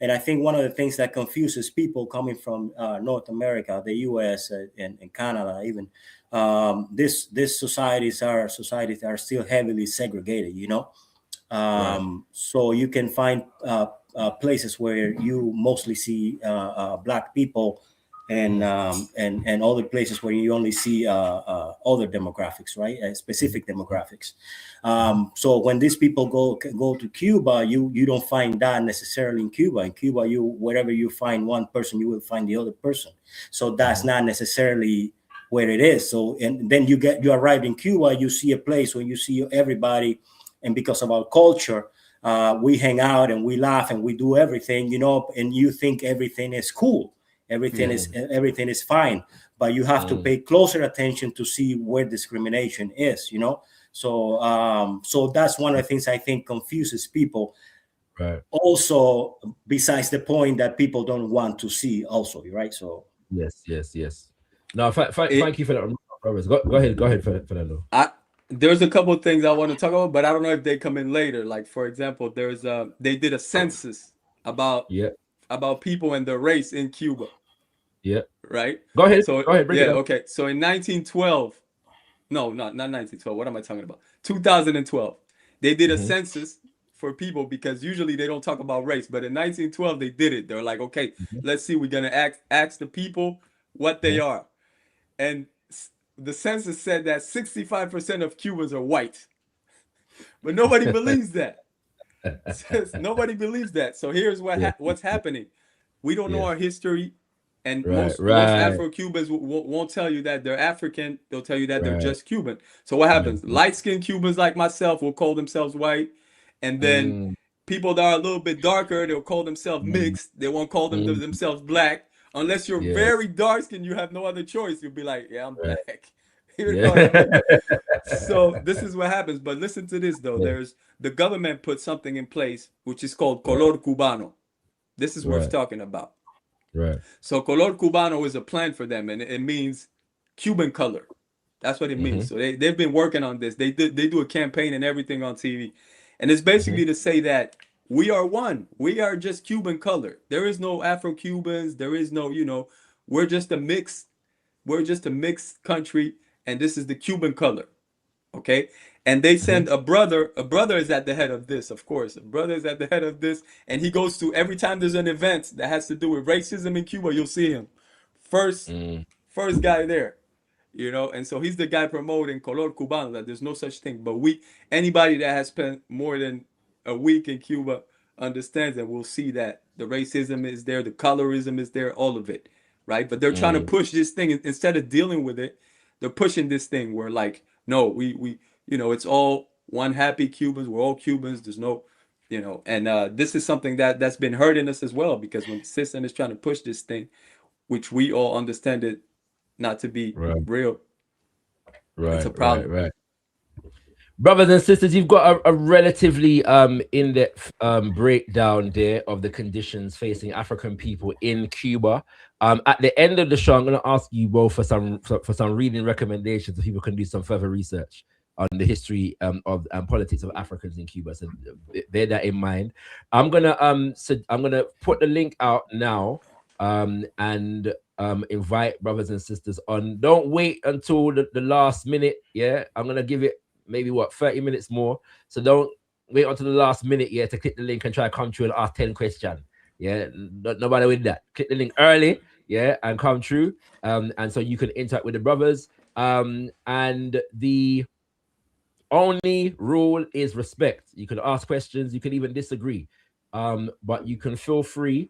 and I think one of the things that confuses people coming from North America, the U.S. And Canada, even these societies are still heavily segregated, So you can find places where you mostly see Black people. And other places where you only see other demographics, right? Specific demographics. So when these people go to Cuba, you don't find that necessarily in Cuba. In Cuba, wherever you find one person, you will find the other person. So that's not necessarily where it is. So and then you arrive in Cuba, you see a place where you see everybody, and because of our culture, we hang out and we laugh and we do everything, and you think everything is cool. Everything is fine, but you have to pay closer attention to see where discrimination is, So that's one of the things I think confuses people. Right. Also, besides the point that people don't want to see, also, right? So yes. No, thank you for that, brothers. Go ahead, Fernando. There's a couple of things I want to talk about, but I don't know if they come in later. Like, for example, they did a census about people and their race in Cuba. Yeah. Right. Go ahead. So go ahead. Bring it up. Okay. So in 1912, no, not 1912. What am I talking about? 2012. They did a census for people because usually they don't talk about race, but in 1912 they did it. They're like, okay, let's see. We're gonna ask the people what they are, and the census said that 65% of Cubans are white, but nobody believes that. Nobody believes that. So here's what's happening. We don't know our history. And most Afro-Cubans won't tell you that they're African. They'll tell you that they're just Cuban. So what happens? Light-skinned Cubans like myself will call themselves white. And then people that are a little bit darker, they'll call themselves mixed. They won't call themselves black. Unless you're very dark-skinned, you have no other choice. You'll be like, yeah, I'm black. You know what I mean? So this is what happens. But listen to this, though. There's the government put something in place, which is called color cubano. This is worth talking about. Right. So color cubano is a plan for them, and it means Cuban color. That's what it means. So they've been working on this. They do a campaign and everything on TV, and it's basically to say that we are one. We are just Cuban color. There is no Afro-Cubans. There is no, we're just a mixed country, and this is the Cuban color. Okay. And they send a brother is at the head of this, of course. A brother is at the head of this, and he goes to every time there's an event that has to do with racism in Cuba, you'll see him. First guy there, and so he's the guy promoting color cubano, that there's no such thing. But anybody that has spent more than a week in Cuba understands and will see that the racism is there, the colorism is there, all of it, right? But they're trying to push this thing instead of dealing with it. They're pushing this thing where, like, no, we it's all one happy Cubans. We're all Cubans. There's no, and this is something that's been hurting us as well, because when the system is trying to push this thing, which we all understand it not to be real, it's a problem. Right. Brothers and sisters, you've got a relatively in-depth breakdown there of the conditions facing African people in Cuba. At the end of the show, I'm going to ask you both for some reading recommendations so people can do some further research on the history of politics of Africans in Cuba. So bear that in mind. I'm gonna put the link out now and invite brothers and sisters on. Don't wait until the last minute. Yeah, I'm gonna give it maybe 30 minutes more. So don't wait until the last minute to click the link and try to come through and ask 10 questions. Yeah, nobody with that. Click the link early, and come through. And so you can interact with the brothers. And the only rule is respect. You can ask questions, you can even disagree. But you can feel free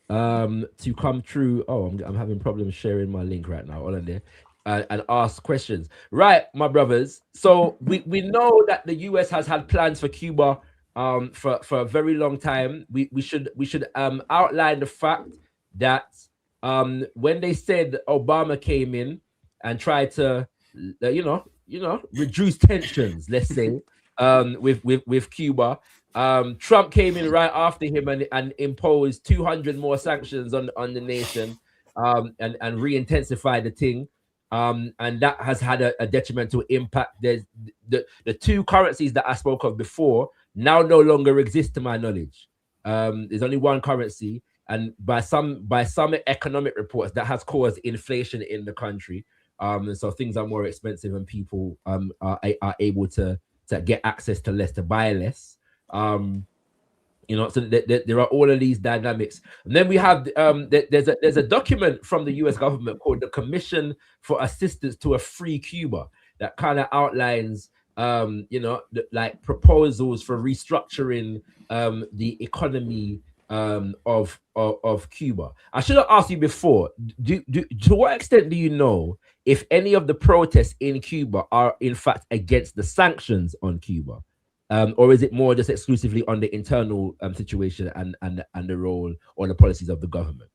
to come through. Oh, I'm having problems sharing my link right now. All in there. And ask questions. Right, my brothers. So we know that the US has had plans for Cuba for a very long time. We should outline the fact that when they said Obama came in and tried to reduce tensions, let's say, with Cuba, Trump came in right after him and imposed 200 more sanctions on the nation, and re-intensified the thing. and that has had a detrimental impact. There's the two currencies that I spoke of before now no longer exist to my knowledge. There's only one currency, and by some economic reports, that has caused inflation in the country. And so things are more expensive, and people are able to get access to less, to buy less. You know, so there are all of these dynamics, and then we have there's a document from the U.S. government called the Commission for Assistance to a Free Cuba that kind of outlines you know, like proposals for restructuring the economy of Cuba. I should have asked you before, to what extent do you know if any of the protests in Cuba are in fact against the sanctions on Cuba? Or is it more just exclusively on the internal situation and the role or the policies of the government?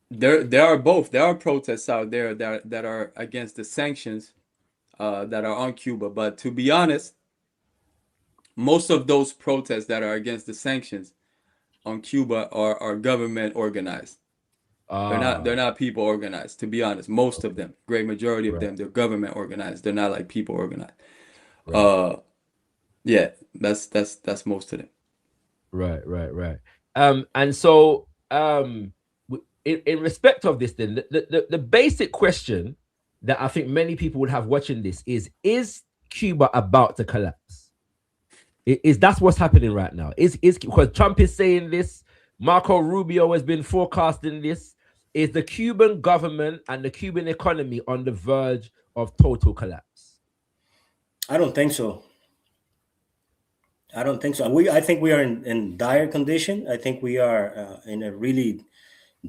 There are both. There are protests out there that are against the sanctions that are on Cuba. But to be honest, most of those protests that are against the sanctions on Cuba are government organized. They're not people organized, to be honest. Most of them, great majority of them, they're government organized. They're not like people organized. Right. Yeah, that's most of them. Right. And so in respect of this, then the basic question that I think many people would have watching this is Cuba about to collapse? Is that's what's happening right now? Is because Trump is saying this, Marco Rubio has been forecasting this. Is the Cuban government and the Cuban economy on the verge of total collapse? I don't think so. I think we are in dire condition. I think we are in a really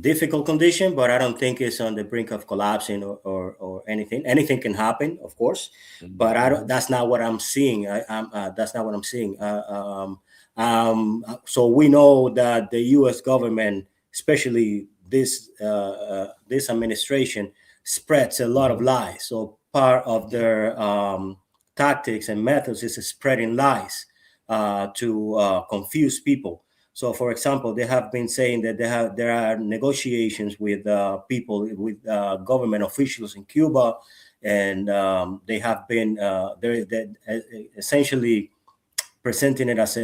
difficult condition, but I don't think it's on the brink of collapsing or anything. Anything can happen, of course, but that's not what I'm seeing. That's not what I'm seeing. So we know that the U.S. government, especially this administration, spreads a lot of lies. So part of their tactics and methods is spreading lies to confuse people. So, for example, they have been saying that there are negotiations with people, with government officials in Cuba, and they have been essentially presenting it as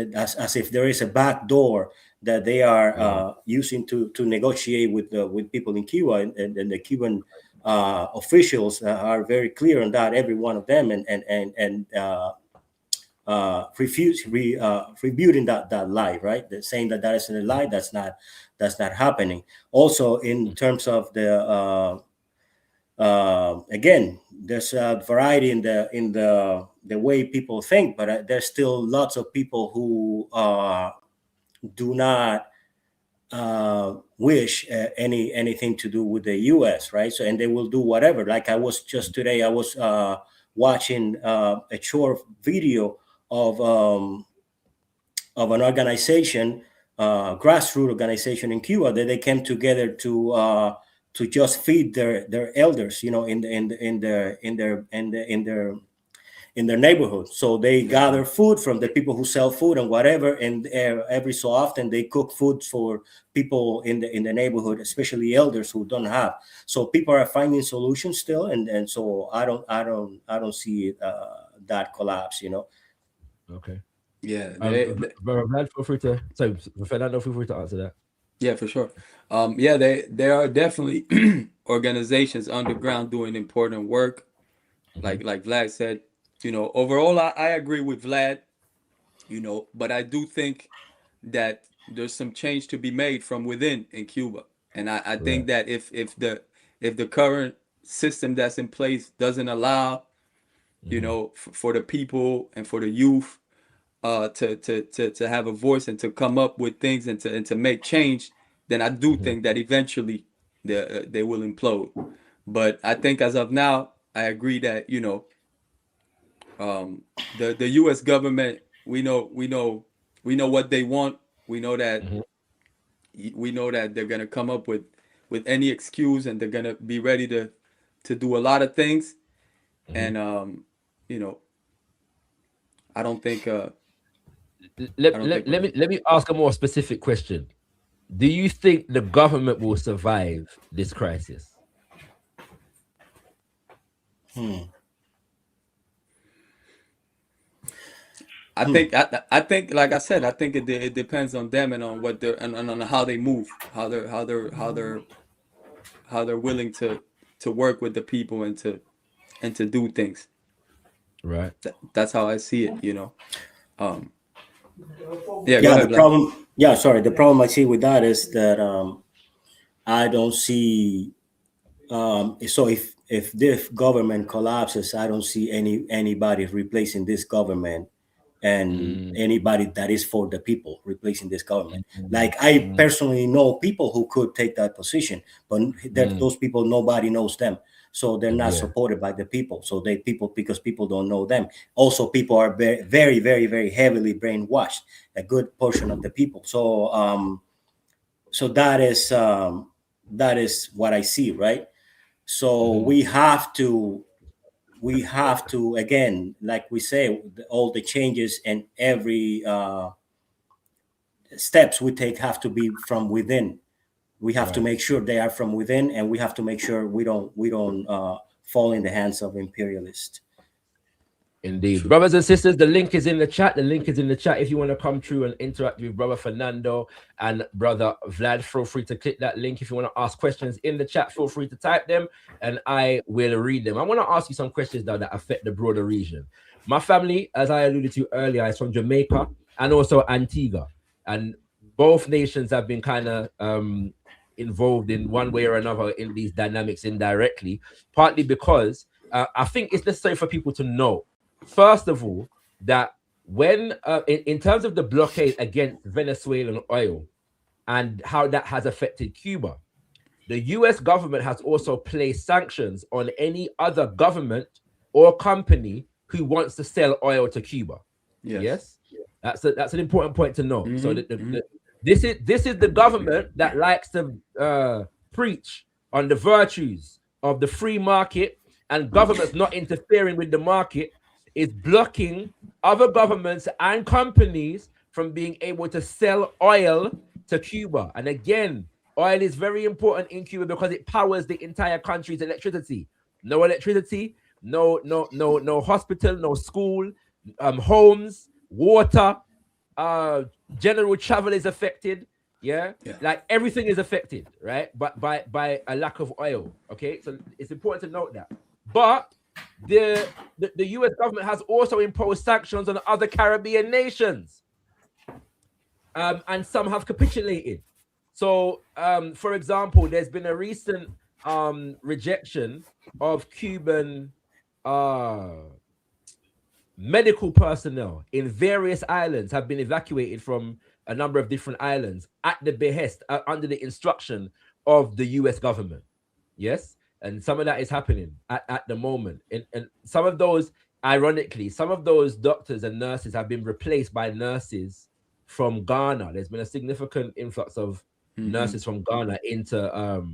if there is a back door that they are using to negotiate with people in Cuba, and the Cuban officials are very clear on that. Every one of them, and refuting that lie, right? They're saying that isn't a lie. That's not happening. Also, in terms of the again, there's a variety in the way people think, but there's still lots of people who do not wish anything to do with the U.S., right? So, and they will do whatever. Like I was just today, I was watching a short video of an organization, grassroots organization in Cuba, that they came together to just feed their elders, you know, in their neighborhood. So they gather food from the people who sell food and whatever, and every so often they cook food for people in the neighborhood, especially elders who don't have. So people are finding solutions still, and so I don't see that collapse, you know. Okay. Yeah. Vlad, feel free to. So, Fernando, feel free to answer that. Yeah, for sure. Yeah, there are definitely organizations underground doing important work. Like Vlad said, you know, overall, I agree with Vlad, you know, but I do think that there's some change to be made from within in Cuba. And I think that if the current system that's in place doesn't allow, you know, for the people and for the youth to have a voice and to come up with things and to make change, then I do think that eventually they will implode. But I think as of now, I agree that, you know, the U.S. government, we know what they want. We know that they're gonna come up with any excuse, and they're gonna be ready to do a lot of things. And you know, I don't think. Let me ask a more specific question. Do you think the government will survive this crisis? I think I think like I said, I think it depends on them and on what they're and on how they move, how they're willing to work with the people and to do things. Right. That's how I see it, you know. Yeah, go Yeah, ahead, the Vlad. problem. Yeah, sorry. The problem I see with that is that I don't see. So if this government collapses, I don't see anybody replacing this government and anybody that is for the people replacing this government. Like I personally know people who could take that position, but those people, nobody knows them. So they're not supported by the people. So because people don't know them. Also, people are very, very, very, very heavily brainwashed. A good portion of the people. So that is what I see, right? So we have to again, like we say, all the changes and every steps we take have to be from within. We have to make sure they are from within, and we have to make sure we don't fall in the hands of imperialists. Indeed. Brothers and sisters, the link is in the chat. The link is in the chat. If you want to come through and interact with Brother Fernando and Brother Vlad, feel free to click that link. If you want to ask questions in the chat, feel free to type them and I will read them. I want to ask you some questions now that affect the broader region. My family, as I alluded to earlier, is from Jamaica and also Antigua. And both nations have been kind of involved in one way or another in these dynamics indirectly, partly because I think it's necessary for people to know, first of all, that when in terms of the blockade against Venezuelan oil and how that has affected Cuba, the US government has also placed sanctions on any other government or company who wants to sell oil to Cuba. Yes? That's an important point to know. So this is the government that likes to preach on the virtues of the free market, and governments not interfering with the market is blocking other governments and companies from being able to sell oil to Cuba. And again, oil is very important in Cuba because it powers the entire country's electricity. No electricity, no hospital, no school, homes, water, general travel is affected. Yeah, like everything is affected, right? But by a lack of oil. Okay, so it's important to note that. But the US government has also imposed sanctions on other Caribbean nations, and some have capitulated. So, for example, there's been a recent rejection of Cuban medical personnel in various islands have been evacuated from a number of different islands at the behest, under the instruction of the US government. Yes. And some of that is happening at the moment. And some of those, ironically, some of those doctors and nurses have been replaced by nurses from Ghana. There's been a significant influx of nurses from Ghana into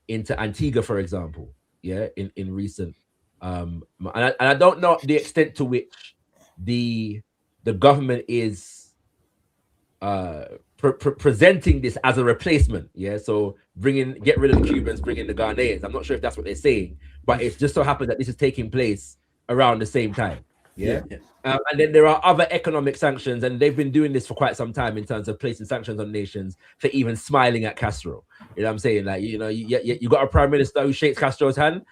Antigua, for example. Yeah, in recent and I don't know the extent to which the government is presenting this as a replacement. Yeah, so get rid of the Cubans, bring in the Ghanaians. I'm not sure if that's what they're saying, but it's just so happened that this is taking place around the same time. Yeah. And then there are other economic sanctions, and they've been doing this for quite some time in terms of placing sanctions on nations for even smiling at Castro. You know what I'm saying? Like, you know, you got a prime minister who shakes Castro's hand,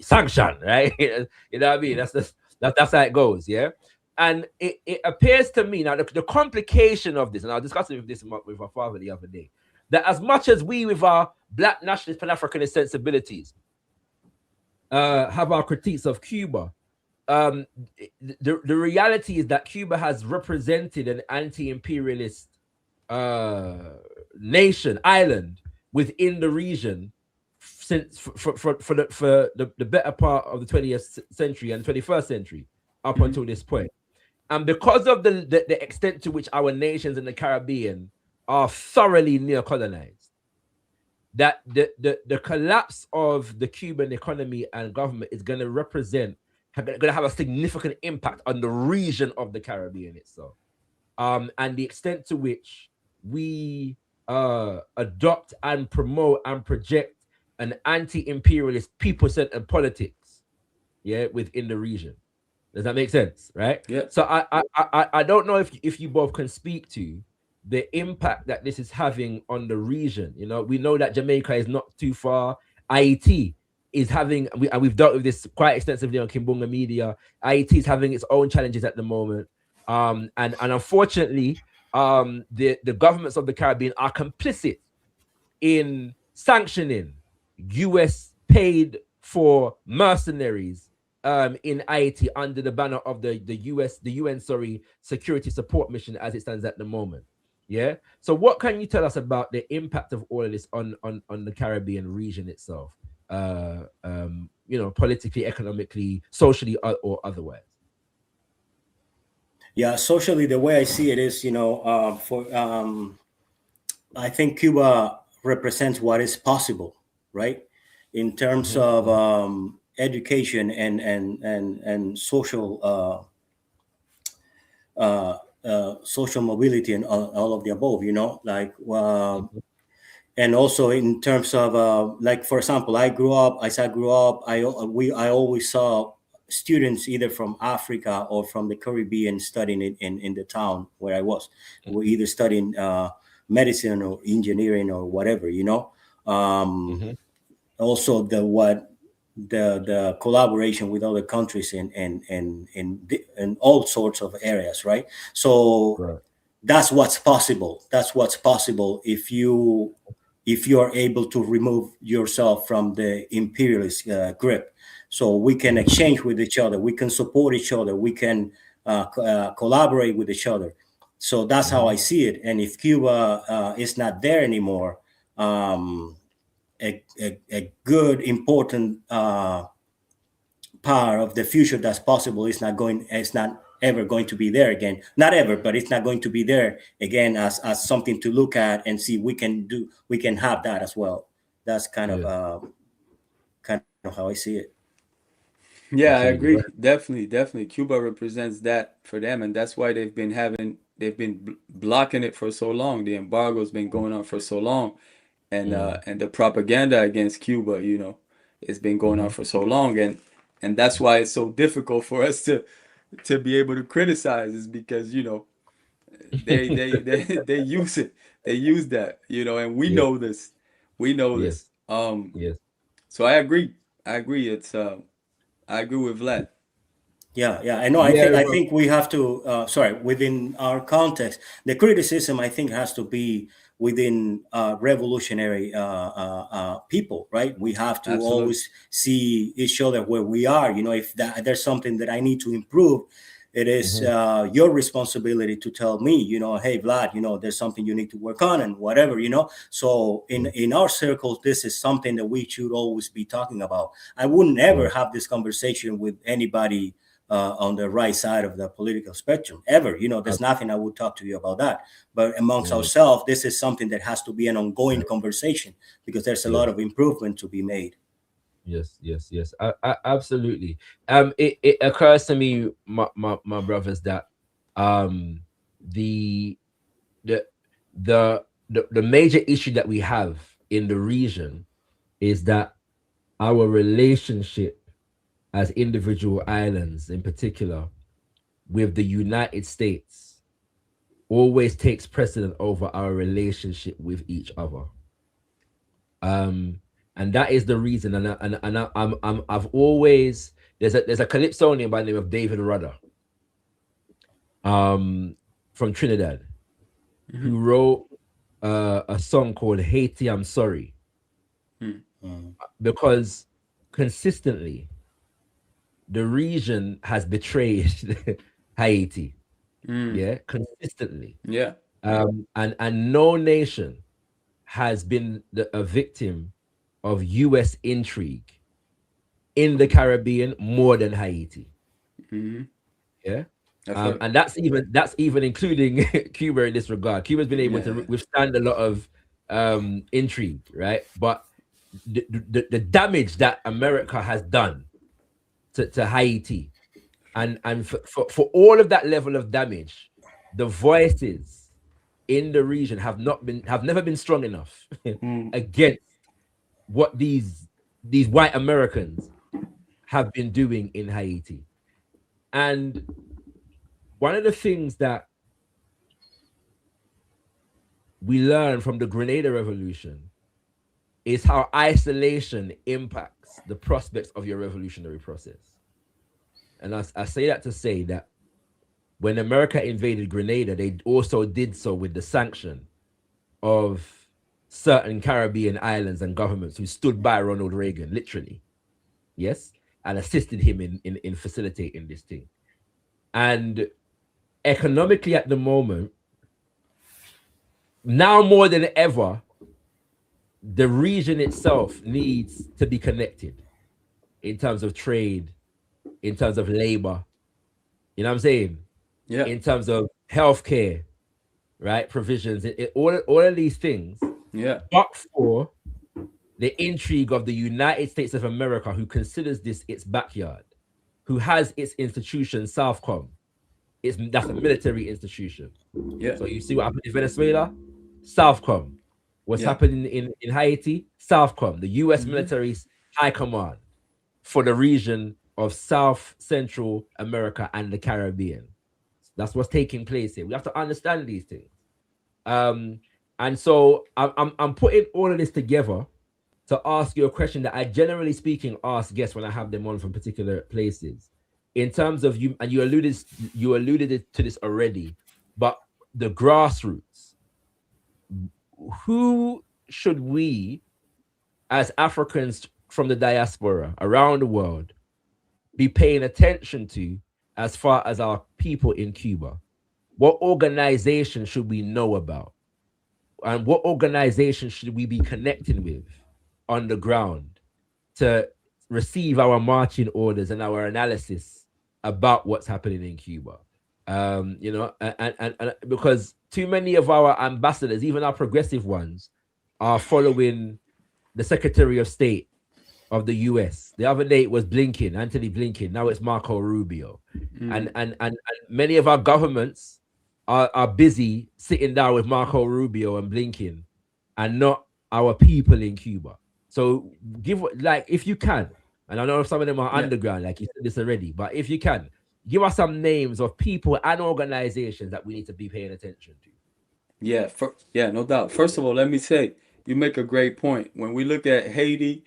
sanction, right? You know what I mean? That's how it goes. Yeah. And it appears to me now, the complication of this, and I was discussing this with my father the other day, that as much as we, with our Black nationalist Pan-Africanist sensibilities, have our critiques of Cuba, the reality is that Cuba has represented an anti-imperialist nation, island within the region since for the better part of the 20th century and 21st century up until this point. And because of the extent to which our nations in the Caribbean are thoroughly neo-colonized, that the collapse of the Cuban economy and government is going to have a significant impact on the region of the Caribbean itself. And the extent to which we adopt and promote and project an anti-imperialist, people-centered politics yeah, within the region. Does that make sense? Right? Yeah. So I don't know if you both can speak to the impact that this is having on the region. You know, we know that Jamaica is not too far. Haiti is having, and we've dealt with this quite extensively on Kimbunga Media. Haiti is having its own challenges at the moment. And unfortunately, the governments of the Caribbean are complicit in sanctioning US paid for mercenaries in Haiti under the banner of the UN security support mission as it stands at the moment. Yeah. So what can you tell us about the impact of all of this on the Caribbean region itself? You know, politically, economically, socially, or otherwise. Yeah, socially, the way I see it is, I think Cuba represents what is possible, right? In terms of education and social social mobility and all of the above, and also in terms of like, for example, I grew up, I always saw students either from Africa or from the Caribbean studying in the town where I was. We're either studying medicine or engineering or whatever, also the collaboration with other countries in all sorts of areas, right? So Right. that's what's possible. That's what's possible if you are able to remove yourself from the imperialist grip. So we can exchange with each other, we can support each other, we can collaborate with each other. So that's how I see it. And if Cuba is not there anymore, a good important part of the future that's possible is not ever going to be there again. Not ever, but it's not going to be there again as something to look at and see we can have that as well. That's kind of how I see it. Yeah, I Absolutely. agree. Definitely. Cuba represents that for them, and that's why they've been blocking it for so long. The embargo's been going on for so long, and the propaganda against Cuba, it's been going on for so long, and that's why it's so difficult for us to be able to criticize, is because they use it, they use that, and we know this, Yes. this. Yes. So I agree. It's I agree with Vlad. Yeah, I know. I think we have to. Within our context, the criticism I think has to be within revolutionary people, right? We have to Absolutely. always see each other where we are. If there's something that I need to improve, it is your responsibility to tell me. Hey Vlad, there's something you need to work on and whatever. So in our circles, this is something that we should always be talking about. I wouldn't ever have this conversation with anybody on the right side of the political spectrum ever. There's nothing I would talk to you about that. But amongst ourselves, this is something that has to be an ongoing conversation, because there's a lot of improvement to be made. Yes. Absolutely. It occurs to me, my brothers, that the major issue that we have in the region is that our relationship as individual islands, in particular, with the United States, always takes precedent over our relationship with each other. And that is the reason. I've always, there's a calypsonian by the name of David Rudder, from Trinidad, who wrote a song called Haiti, I'm Sorry, because consistently the region has betrayed Haiti. Yeah, consistently. Yeah. And no nation has been a victim of US intrigue in the Caribbean more than Haiti. Yeah. And that's even including Cuba in this regard. Cuba's been able to withstand a lot of intrigue, right? But the damage that America has done to Haiti, and for all of that level of damage, the voices in the region have never been strong enough against what these white Americans have been doing in Haiti. And one of the things that we learn from the Grenada Revolution is how isolation impacts the prospects of your revolutionary process. And I say that to say that when America invaded Grenada, they also did so with the sanction of certain Caribbean islands and governments who stood by Ronald Reagan, literally, yes, and assisted him in facilitating this thing. And economically at the moment, now more than ever, the region itself needs to be connected in terms of trade, in terms of labor, you know what I'm saying? Yeah. In terms of healthcare, right? Provisions, all of these things. Yeah. But for the intrigue of the United States of America, who considers this its backyard, who has its institution, Southcom. That's a military institution. Yeah. So you see what happened in Venezuela? Southcom. What's happening in Haiti? Southcom, the US military's high command for the region of South Central America and the Caribbean. That's what's taking place here. We have to understand these things. And so I'm putting all of this together to ask you a question that I generally speaking ask guests when I have them on from particular places. In terms of you, and you alluded to this already, but the grassroots. Who should we, as Africans from the diaspora around the world, be paying attention to as far as our people in Cuba? What organization should we know about? And what organization should we be connecting with on the ground to receive our marching orders and our analysis about what's happening in Cuba? You know, and because too many of our ambassadors, even our progressive ones, are following the Secretary of State of the US. The other day it was Anthony Blinken. Now it's Marco Rubio. And many of our governments are busy sitting down with Marco Rubio and Blinken and not our people in Cuba. So if you can, and I know some of them are underground, like you said this already, but if you can, give us some names of people and organizations that we need to be paying attention to. Yeah, no doubt. First of all, let me say, you make a great point. When we look at Haiti,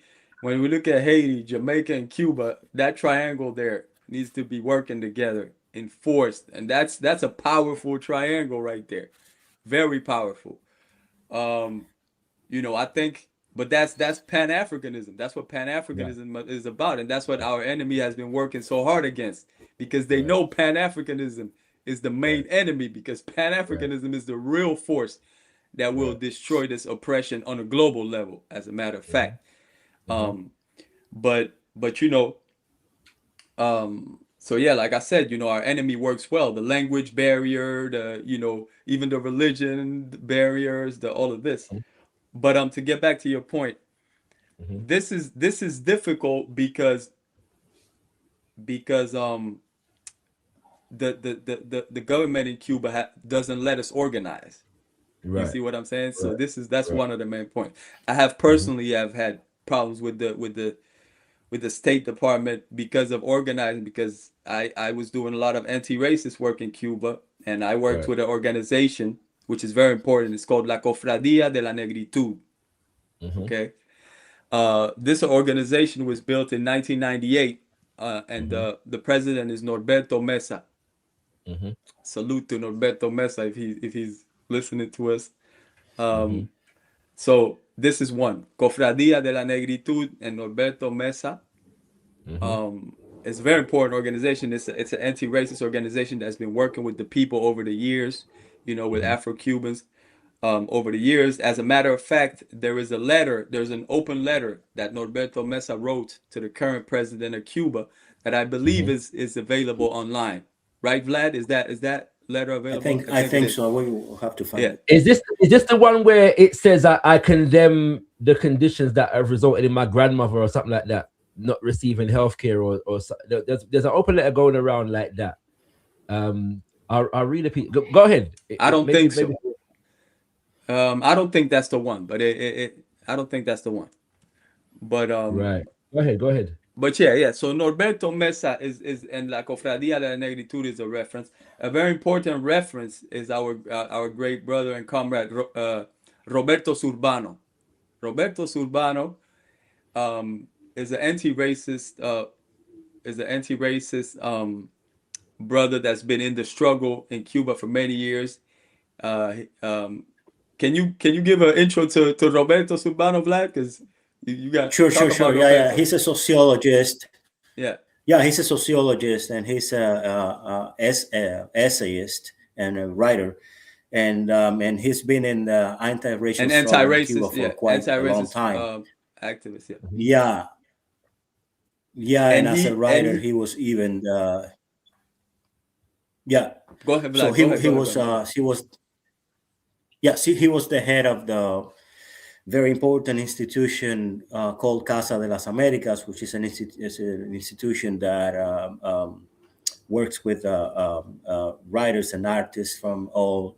Jamaica, and Cuba, that triangle there needs to be working together, enforced. And that's a powerful triangle right there. Very powerful. You know, I think, but that's Pan-Africanism. That's what Pan-Africanism is about. And that's what our enemy has been working so hard against, because they know Pan-Africanism is the main enemy, because Pan-Africanism is the real force that will destroy this oppression on a global level, as a matter of fact. But you know, so yeah, like I said, you know, our enemy works well. The language barrier, you know, even the religion barriers, all of this. But to get back to your point, this is difficult because the government in Cuba doesn't let us organize. Right. You see what I'm saying? Right. So that's one of the main points. I have personally have had problems with the State Department because of organizing, because I was doing a lot of anti-racist work in Cuba, and I worked with an organization which is very important. It's called La Cofradía de la Negritud. Okay. This organization was built in 1998, and the president is Norberto Mesa. Salute to Norberto Mesa if he's listening to us. So this is one, Cofradía de la Negritud and Norberto Mesa. It's a very important organization. It's an anti-racist organization that's been working with the people over the years, you know, with Afro-Cubans over the years. As a matter of fact, there's an open letter that Norberto Mesa wrote to the current president of Cuba that I believe is available online. Right, Vlad? Is that letter available? I think so. We will have to find it. Is this the one where it says I condemn the conditions that have resulted in my grandmother or something like that not receiving healthcare or there's an open letter going around like that? I'll read it. Go ahead. I don't think so. I don't think that's the one, but I don't think that's the one. But right. Go ahead. But yeah. So Norberto Mesa is and La Cofradía de la Negritud is a reference. A very important reference is our great brother and comrade Roberto Zurbano. Roberto Zurbano is an anti-racist brother that's been in the struggle in Cuba for many years. Can you give an intro to Roberto Zurbano, Vlad? Because you got Sure. Yeah. He's a sociologist. Yeah. Yeah, he's a sociologist and he's a essayist and a writer, and he's been in the anti-racial struggle in Cuba for quite a long time. Activist, and as a writer, he was even Go ahead, Vlad. So he was the head of the very important institution called Casa de las Americas, which is an institution that works with writers and artists from all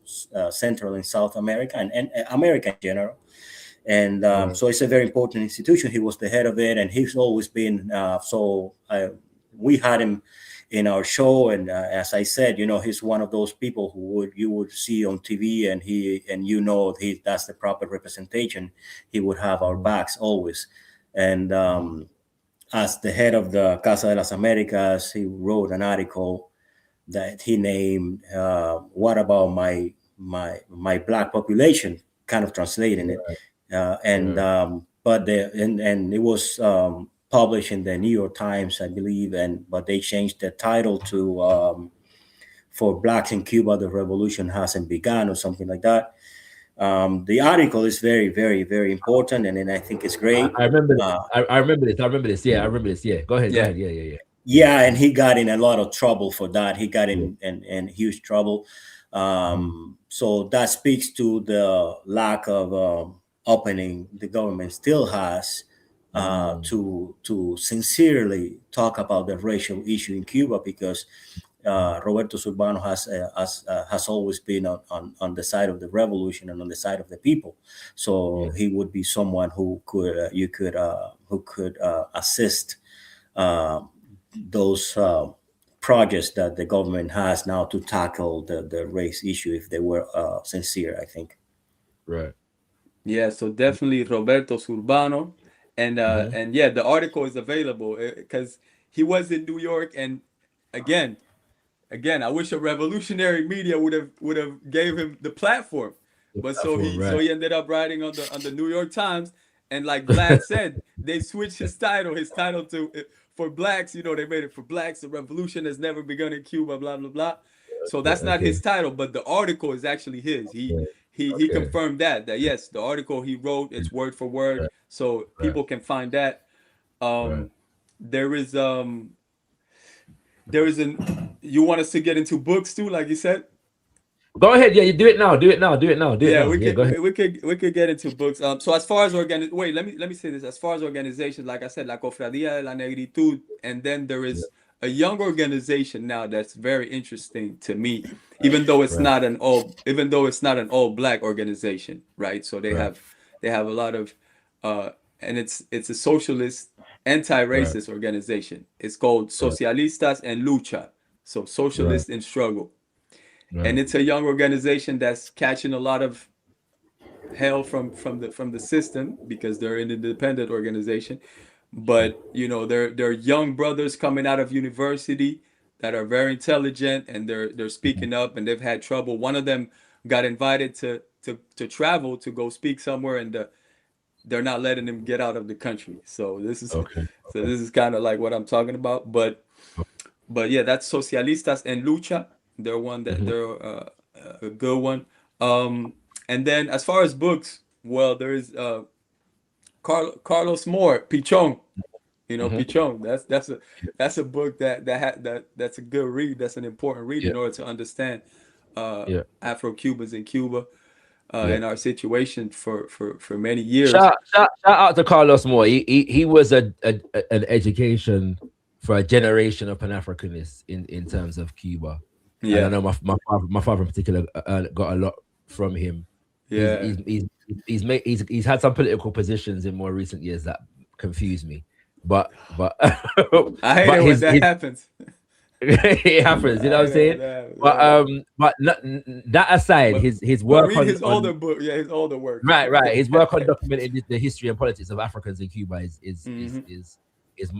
Central and South America and America in general. And so it's a very important institution. He was the head of it, and he's always been. We had him in our show, and as I said, he's one of those people who you would see on TV, and that's the proper representation. He would have our backs always, and as the head of the Casa de las Americas, he wrote an article that he named "What About My Black Population?" kind of translating it, but it was published in the New York Times, I believe, but they changed the title to "For Blacks in Cuba, the Revolution Hasn't Begun" or something like that. The article is very, very, very important, and I think it's great. I remember this. I remember this. Yeah, I remember this. Yeah, go ahead. Yeah. Yeah. Yeah, and he got in a lot of trouble for that. He got in huge trouble. So that speaks to the lack of opening the government still has to sincerely talk about the racial issue in Cuba, because Roberto Zurbano has always been on the side of the revolution and on the side of the people. So he would be someone who could assist those projects that the government has now to tackle the race issue if they were sincere, I think. Right. Yeah, so definitely Roberto Zurbano. And the article is available because he was in New York, and again, I wish a revolutionary media would have gave him the platform, but so he ended up writing on the New York Times, and like Vlad said, they switched his title to for blacks. They made it for blacks. The revolution has never begun in Cuba. Blah blah blah. So that's not his title, but the article is actually his. He confirmed that yes, the article he wrote, it's word for word, so people can find that. There is you want us to get into books too, like you said? Go ahead. Yeah, you do it now. We could get into books. So as far as let me say this. As far as organizations, like I said, La Cofradía de la Negritud, and then there is a young organization now that's very interesting to me, even though it's not an all black organization, right? So they have a lot of and it's a socialist, anti-racist organization. It's called Socialistas en Lucha, so socialists in struggle. And it's a young organization that's catching a lot of hell from the system because they're an independent organization. But they're young brothers coming out of university that are very intelligent, and they're speaking up, and they've had trouble. One of them got invited to travel to go speak somewhere, and they're not letting him get out of the country. So this is kind of like what I'm talking about. But yeah, that's Socialistas en Lucha. They're one that they're a good one. And then as far as books, well, there is Carlos Moore, Pichon. Pichon. That's a book that's a good read. That's an important read in order to understand Afro-Cubans in Cuba and our situation for many years. Shout out to Carlos Moore. He was an education for a generation of Pan-Africanists in terms of Cuba. Yeah, and I know my father in particular got a lot from him. Yeah, he's had some political positions in more recent years that confuse me. but I hate but it when that happens. it happens, you know what I'm saying? But that aside, his work read his on older book, his older work. Right. His work on documenting the history and politics of Africans in Cuba is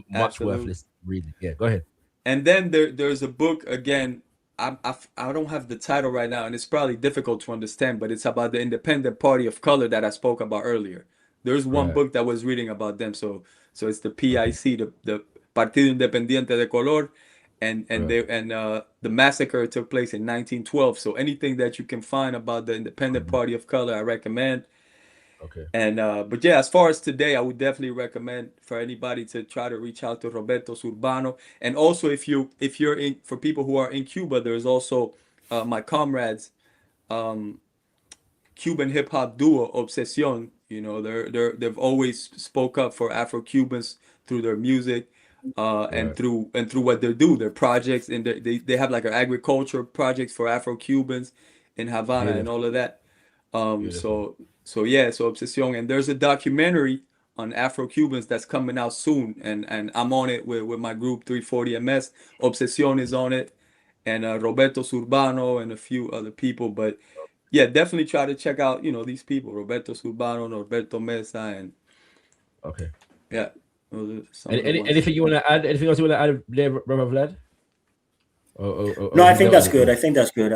much Absolutely. worthless reading. Yeah, go ahead. And then there's a book again. I don't have the title right now, and it's probably difficult to understand, but it's about the Independent Party of Color that I spoke about earlier. There's one book that was reading about them, so it's the PIC, the Partido Independiente de Color, and the massacre took place in 1912. So anything that you can find about the Independent Party of Color, I recommend. Okay. And but yeah, as far as today, I would definitely recommend for anybody to try to reach out to Roberto Zurbano. And also, if you're in, for people who are in Cuba, there's also my comrades, Cuban hip hop duo Obsession. You know, they've always spoke up for Afro-Cubans through their music, and through what they do, their projects, and they have like an agriculture projects for Afro-Cubans in Havana and all of that. So Obsession, and there's a documentary on Afro-Cubans that's coming out soon, and I'm on it with my group 340 MS. Obsession is on it, and Roberto Zurbano and a few other people. But yeah, definitely try to check out these people: Roberto Zurbano, Roberto Mesa, and yeah. Anything you want to add? Anything else you want to add, there, Brother Vlad? No, I think that's good. I think that's good.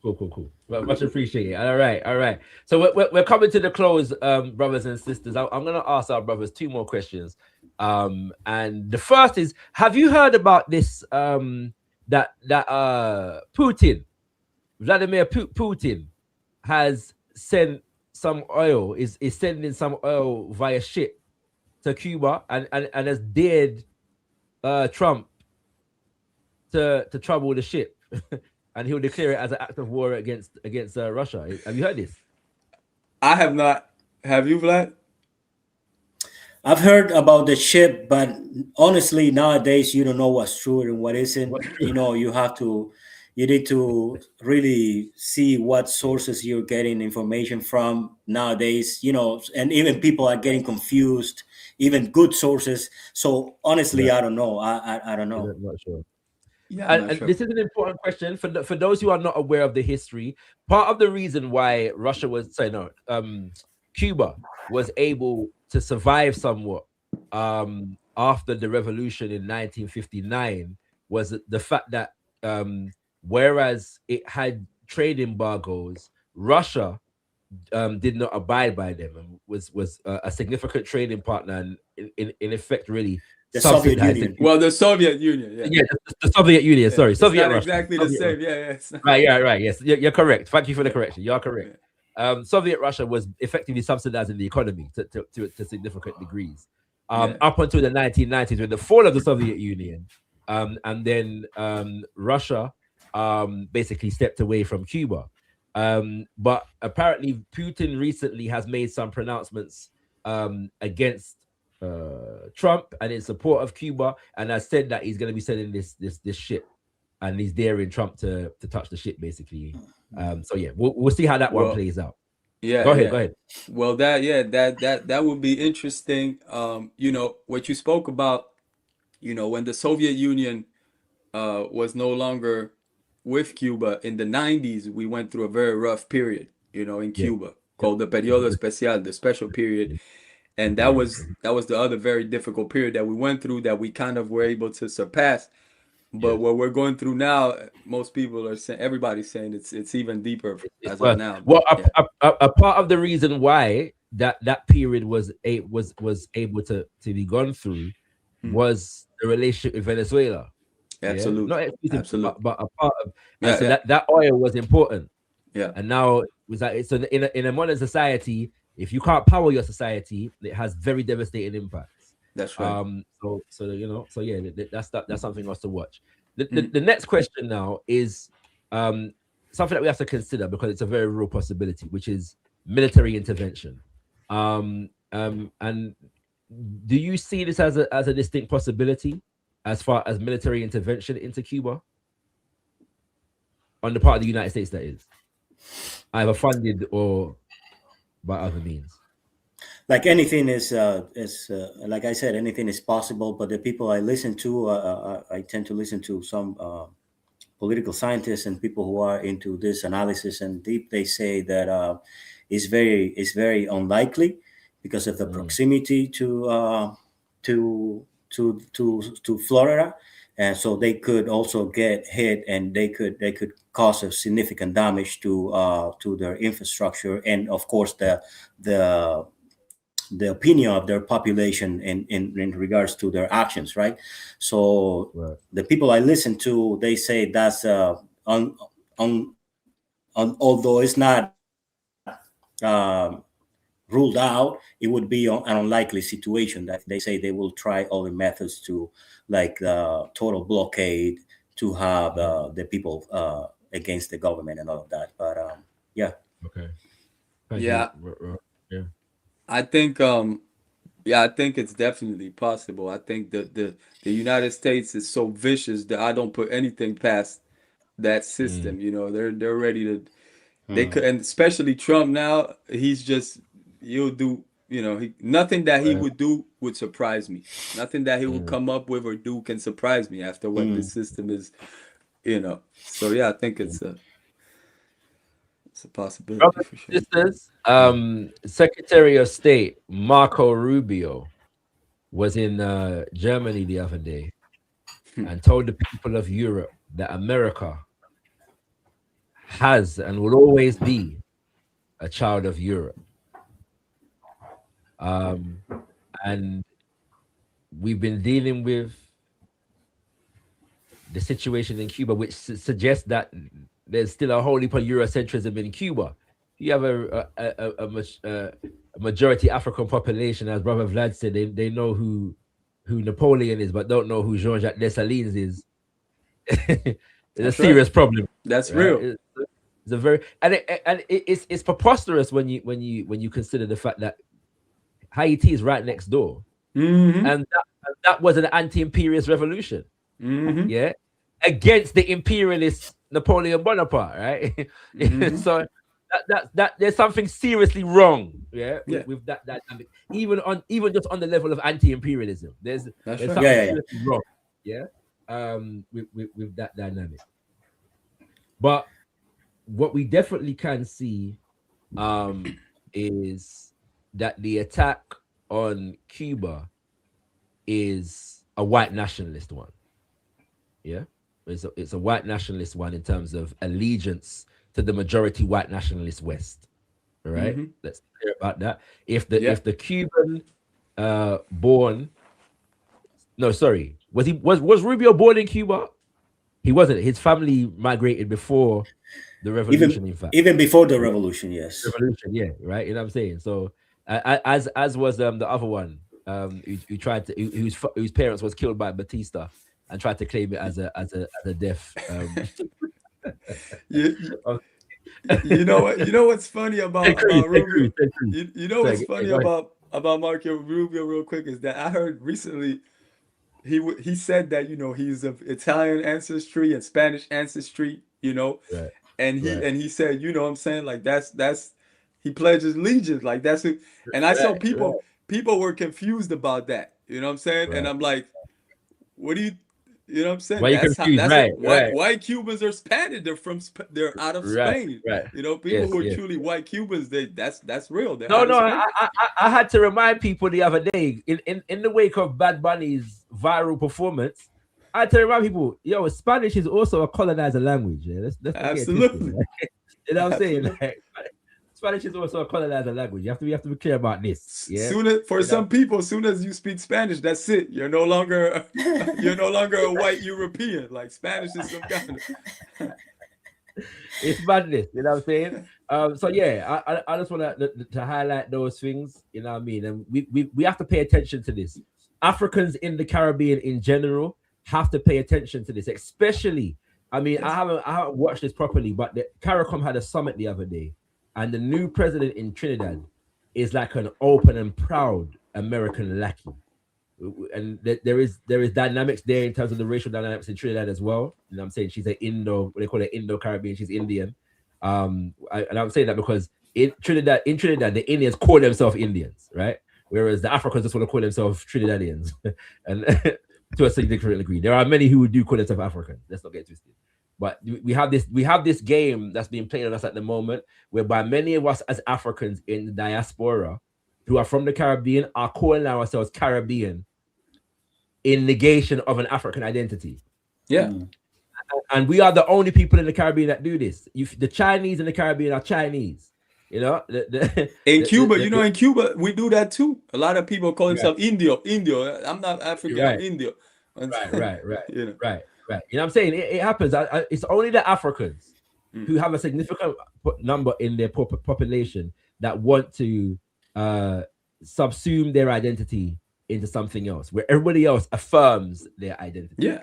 Cool. Well, much appreciated. All right. So we're coming to the close, brothers and sisters. I'm going to ask our brothers 2 more questions. And the first is: have you heard about this? That Putin, Vladimir Putin, has sent some oil. Is sending some oil via ship to Cuba, and has dared Trump to trouble the ship. And he'll declare it as an act of war against Russia. Have you heard this? I have not. Have you, Vlad? I've heard about the ship, but honestly, nowadays you don't know what's true and what isn't. You need to really see what sources you're getting information from nowadays. And even people are getting confused, even good sources. So honestly, I don't know. I don't know. I'm not sure. Yeah, and this is an important question for those who are not aware of the history. Part of the reason why Cuba was able to survive somewhat after the revolution in 1959 was the fact that whereas it had trade embargoes, Russia did not abide by them and was a significant trading partner, and in effect really the Soviet Union. The Soviet Union. Yeah, the Soviet Union. Yeah. Sorry, Soviet Russia. Exactly the same. Yeah. Right. Yes, you're correct. Thank you for the correction. You're correct. Soviet Russia was effectively subsidizing the economy to significant degrees up until the 1990s, with the fall of the Soviet Union, and then Russia basically stepped away from Cuba. But apparently, Putin recently has made some pronouncements against Trump and in support of Cuba, and has said that he's going to be sending this ship, and he's daring Trump to touch the ship, basically. So yeah, we'll see how that one plays out. Yeah, go ahead. Well, that would be interesting. What you spoke about, when the Soviet Union was no longer with Cuba in the 90s, we went through a very rough period, in Cuba, called the Periodo Especial, the special period. And that was the other very difficult period that we went through, that we kind of were able to surpass. But what we're going through now, most people are saying, everybody's saying it's even deeper as of now. Well, a part of the reason why that period was able to be gone through was the relationship with Venezuela. Absolutely. Not exclusive, but a part of that oil was important. Yeah. And now so in a modern society, if you can't power your society, it has very devastating impacts. That's right. That's something else to watch. The next question now is something that we have to consider, because it's a very real possibility, which is military intervention. And do you see this as a distinct possibility as far as military intervention into Cuba on the part of the United States, that is, either funded or by other means? like anything is like I said, anything is possible. But the people I listen to, I tend to listen to some political scientists and people who are into this analysis and deep. They say that it's very unlikely because of the proximity to Florida, and so they could also get hit, and they could cause a significant damage to their infrastructure, and of course the opinion of their population in regards to their actions, right? So the people I listen to, they say that's although it's not ruled out, it would be an unlikely situation. That they say they will try other methods to, like total blockade, to have the people against the government and all of that. But yeah. Okay. Yeah. Yeah. I think I think it's definitely possible. I think the United States is so vicious that I don't put anything past that system. You know, they're ready to they could, and especially Trump now, he's just he'll do, you know, nothing that he would do would surprise me. Nothing that he would come up with or do can surprise me after what this system is, you know. So yeah, I think it's a possibility. Brothers for sure. and sisters, Secretary of State Marco Rubio was in Germany the other day and told the people of Europe that America has and will always be a child of Europe. And we've been dealing with the situation in Cuba, which suggests that there's still a whole heap of Eurocentrism in Cuba. You have a majority African population, as Brother Vlad said, they know who Napoleon is, but don't know who Jean-Jacques Dessalines is. It's a serious problem. That's right. Real. It's a very it's preposterous when you consider the fact that Haiti is right next door, and that was an anti-imperialist revolution, yeah, against the imperialist Napoleon Bonaparte, right? So that there's something seriously wrong, with that dynamic, even just on the level of anti-imperialism. There's something seriously wrong, with that dynamic. But what we definitely can see is that the attack on Cuba is a white nationalist one. Yeah, it's a white nationalist one in terms of allegiance to the majority white nationalist West. All right, let's clear about that. If the Cuban born, no, sorry, was Rubio born in Cuba? He wasn't. His family migrated before the revolution, in fact. Even before the revolution, yes. Revolution, yeah, right. You know what I'm saying? So, as was the other one, who tried to, whose parents was killed by Batista and tried to claim it as a death. You know what's funny about Rubio? You know what's funny about Marco Rubio, real quick, is that I heard recently he said that, you know, he's of Italian ancestry and Spanish ancestry, you know, and he said, you know what I'm saying, like that's he pledges allegiance, like that's it. And I saw people were confused about that, you know what I'm saying, and I'm like, what do you know what I'm saying? Why that's confused? Why Cubans are Spanish? They're out of Spain. Right. You know, people who are truly white Cubans, that's real. I had to remind people the other day in the wake of Bad Bunny's viral performance. I had to remind people, yo, Spanish is also a colonizer language. Yeah? Let's absolutely. You know what I'm saying? Like, Spanish is also a colonizer language. You have to be clear about this. Yeah. Some people, as soon as you speak Spanish, that's it. You're no longer a white European. Like Spanish is some kind of it's madness. You know what I'm saying? So yeah, I just want to highlight those things. You know what I mean? And we have to pay attention to this. Africans in the Caribbean in general have to pay attention to this, especially. I mean, I haven't watched this properly, but the CARICOM had a summit the other day. And the new president in Trinidad is like an open and proud American lackey. And there is dynamics there in terms of the racial dynamics in Trinidad as well. And I'm saying she's an they call it Indo-Caribbean, she's Indian. And I'm saying that because in Trinidad, the Indians call themselves Indians, right? Whereas the Africans just want to call themselves Trinidadians, and to a significant degree, there are many who do call themselves African. Let's not get twisted. But we have this game that's being played on us at the moment, whereby many of us as Africans in the diaspora who are from the Caribbean are calling ourselves Caribbean in negation of an African identity. Yeah. And we are the only people in the Caribbean that do this. The Chinese in the Caribbean are Chinese. You know, in Cuba, in Cuba, we do that too. A lot of people call themselves Indio. I'm not African, right. I'm Indio. Right. You know? Right. You know what I'm saying? It happens. It's only the Africans who have a significant number in their population that want to subsume their identity into something else, where everybody else affirms their identity. Yeah.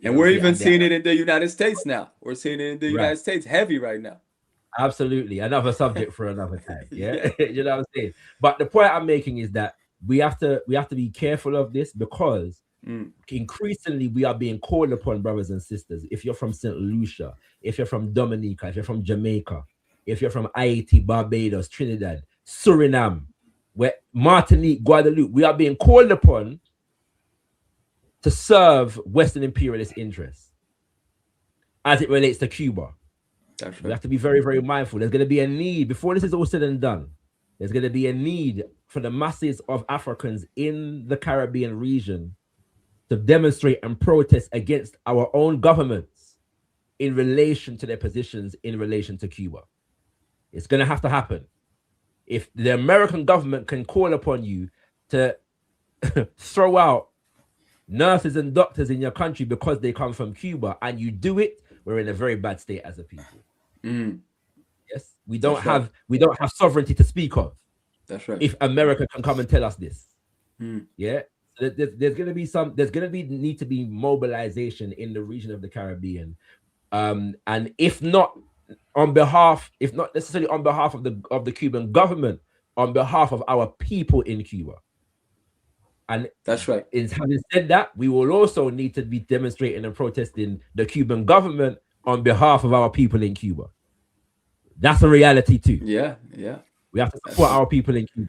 And we're even seeing it in the United States now. We're seeing it in the United States heavy right now. Absolutely. Another subject for another time. Yeah. You know what I'm saying? But the point I'm making is that we have to be careful of this, because increasingly we are being called upon, brothers and sisters. If you're from St. Lucia, if you're from Dominica, if you're from Jamaica, if you're from Haiti, Barbados, Trinidad, Suriname, where Martinique, Guadeloupe, we are being called upon to serve Western imperialist interests as it relates to Cuba. That's right. We have to be very, very mindful. There's going to be a need, before this is all said and done, there's going to be a need for the masses of Africans in the Caribbean region to demonstrate and protest against our own governments in relation to their positions in relation to Cuba. It's going to have to happen. If the American government can call upon you to throw out nurses and doctors in your country because they come from Cuba, and you do it, we're in a very bad state as a people. Yes, we don't have sovereignty to speak of. That's right. If America can come and tell us this, yeah, there's going to need to be mobilization in the region of the Caribbean, and if not necessarily on behalf of the Cuban government, on behalf of our people in Cuba. And that's right. In having said that, we will also need to be demonstrating and protesting the Cuban government on behalf of our people in Cuba. That's a reality too. Yeah. We have to support our people in Cuba.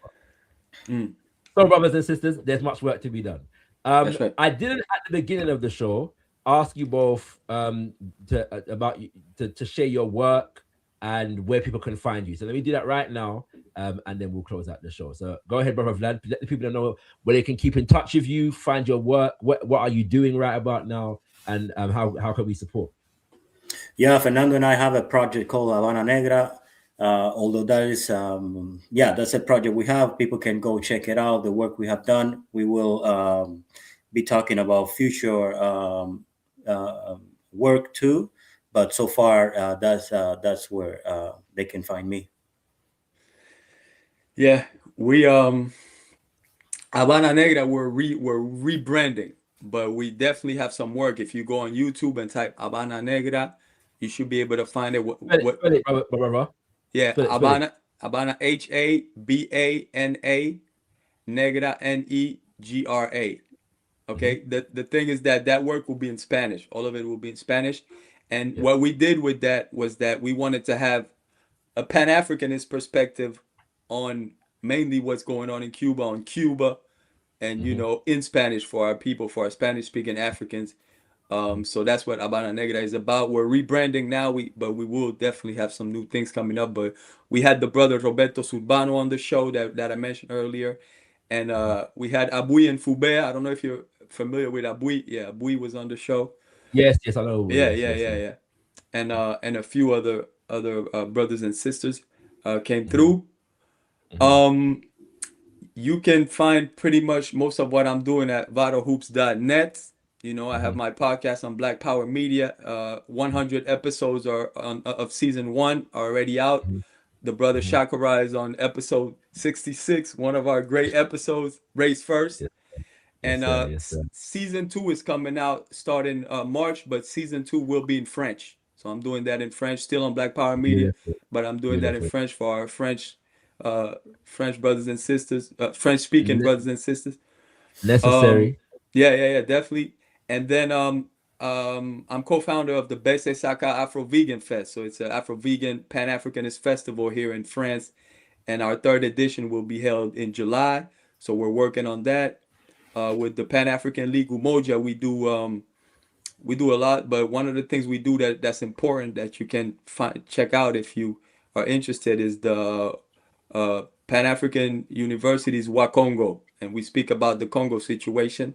So, brothers and sisters, there's much work to be done. That's right. I didn't at the beginning of the show ask you both to share your work and where people can find you. So let me do that right now, and then we'll close out the show. So go ahead, brother Vlad. Let the people know where they can keep in touch with you, find your work. What are you doing right about now, and how can we support? Yeah, Fernando and I have a project called Habana Negra. Although that is, that's a project we have. People can go check it out. The work we have done. We will be talking about future work too. But so far, that's where they can find me. Yeah, we Habana Negra, we're rebranding, but we definitely have some work. If you go on YouTube and type Habana Negra, you should be able to find it. Yeah, Habana Habana HABANA Negra NEGRA. Okay, the thing is that work will be in Spanish. All of it will be in Spanish. And what we did with that was that we wanted to have a Pan-Africanist perspective on mainly what's going on in Cuba, and in Spanish for our people, for our Spanish-speaking Africans. So that's what Habana Negra is about. We're rebranding now, but we will definitely have some new things coming up. But we had the brother Roberto Surbano on the show that I mentioned earlier, and we had Abui and Fube. I don't know if you're familiar with Abui. Yeah, Abui was on the show. Yes, I know. Yeah. And a few other brothers and sisters came through. You can find pretty much most of what I'm doing at VadoHoops.net. I have my podcast on Black Power Media. 100 episodes of season 1 are already out. The brother Shakara is on episode 66, one of our great episodes, Race First. And season 2 is coming out starting March, but season 2 will be in French. So I'm doing that in French, still on Black Power Media, but I'm doing that in French for our French brothers and sisters, French-speaking brothers and sisters. Necessary. Yeah, definitely. And then I'm co-founder of the Bese Saka Afro-Vegan Fest. So it's an Afro-Vegan Pan-Africanist festival here in France. And our third edition will be held in July. So we're working on that. With the Pan-African League Umoja, we do a lot, but one of the things we do that's important that you can check out if you are interested is the Pan-African University's Wakongo, and we speak about the Congo situation.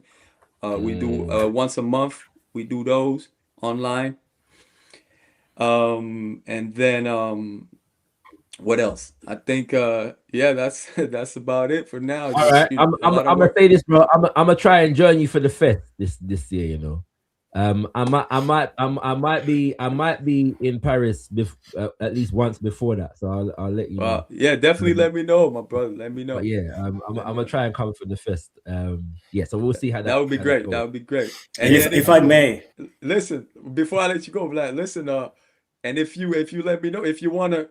We do once a month. We do those online. And then what else? I think yeah, that's about it for now. All right, I'm gonna say this, bro. I'm gonna try and join you for the fest this year. You know, I might be in Paris at least once before that. So I'll let you know. Yeah, definitely let me know, my brother. Let me know. But yeah, I'm gonna try and come for the fest. Yeah, so we'll see how that would be great. That would be great. And if I may listen before I let you go, Vlad. Listen, and if you let me know if you wanna,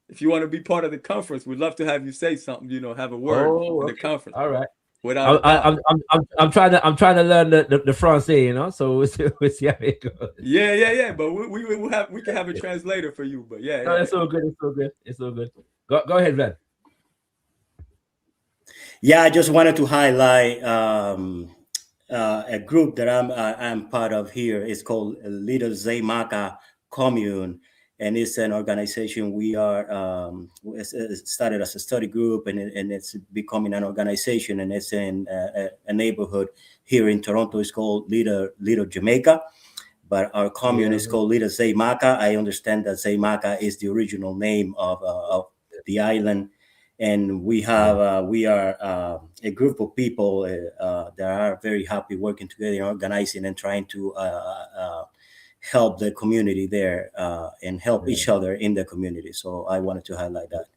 if you want to be part of the conference, we'd love to have you say something. Have a word in the conference. All right. I'm trying to learn the Francais, so we'll see how it goes. Yeah. But we can have a translator for you. But yeah. No, it's all good. It's all good. Go ahead, Vlad. Yeah, I just wanted to highlight a group that I'm part of here. It's called Little Zaymaka Commune, and it's an organization. We are it started as a study group, and it's becoming an organization, and it's in a neighborhood here in Toronto. It's called Little Jamaica, but our commune is called Little Zaymaka. I understand that Zaymaka is the original name of the island. And we are a group of people that are very happy working together, organizing and trying to help the community there and help each other in the community. So I wanted to highlight that.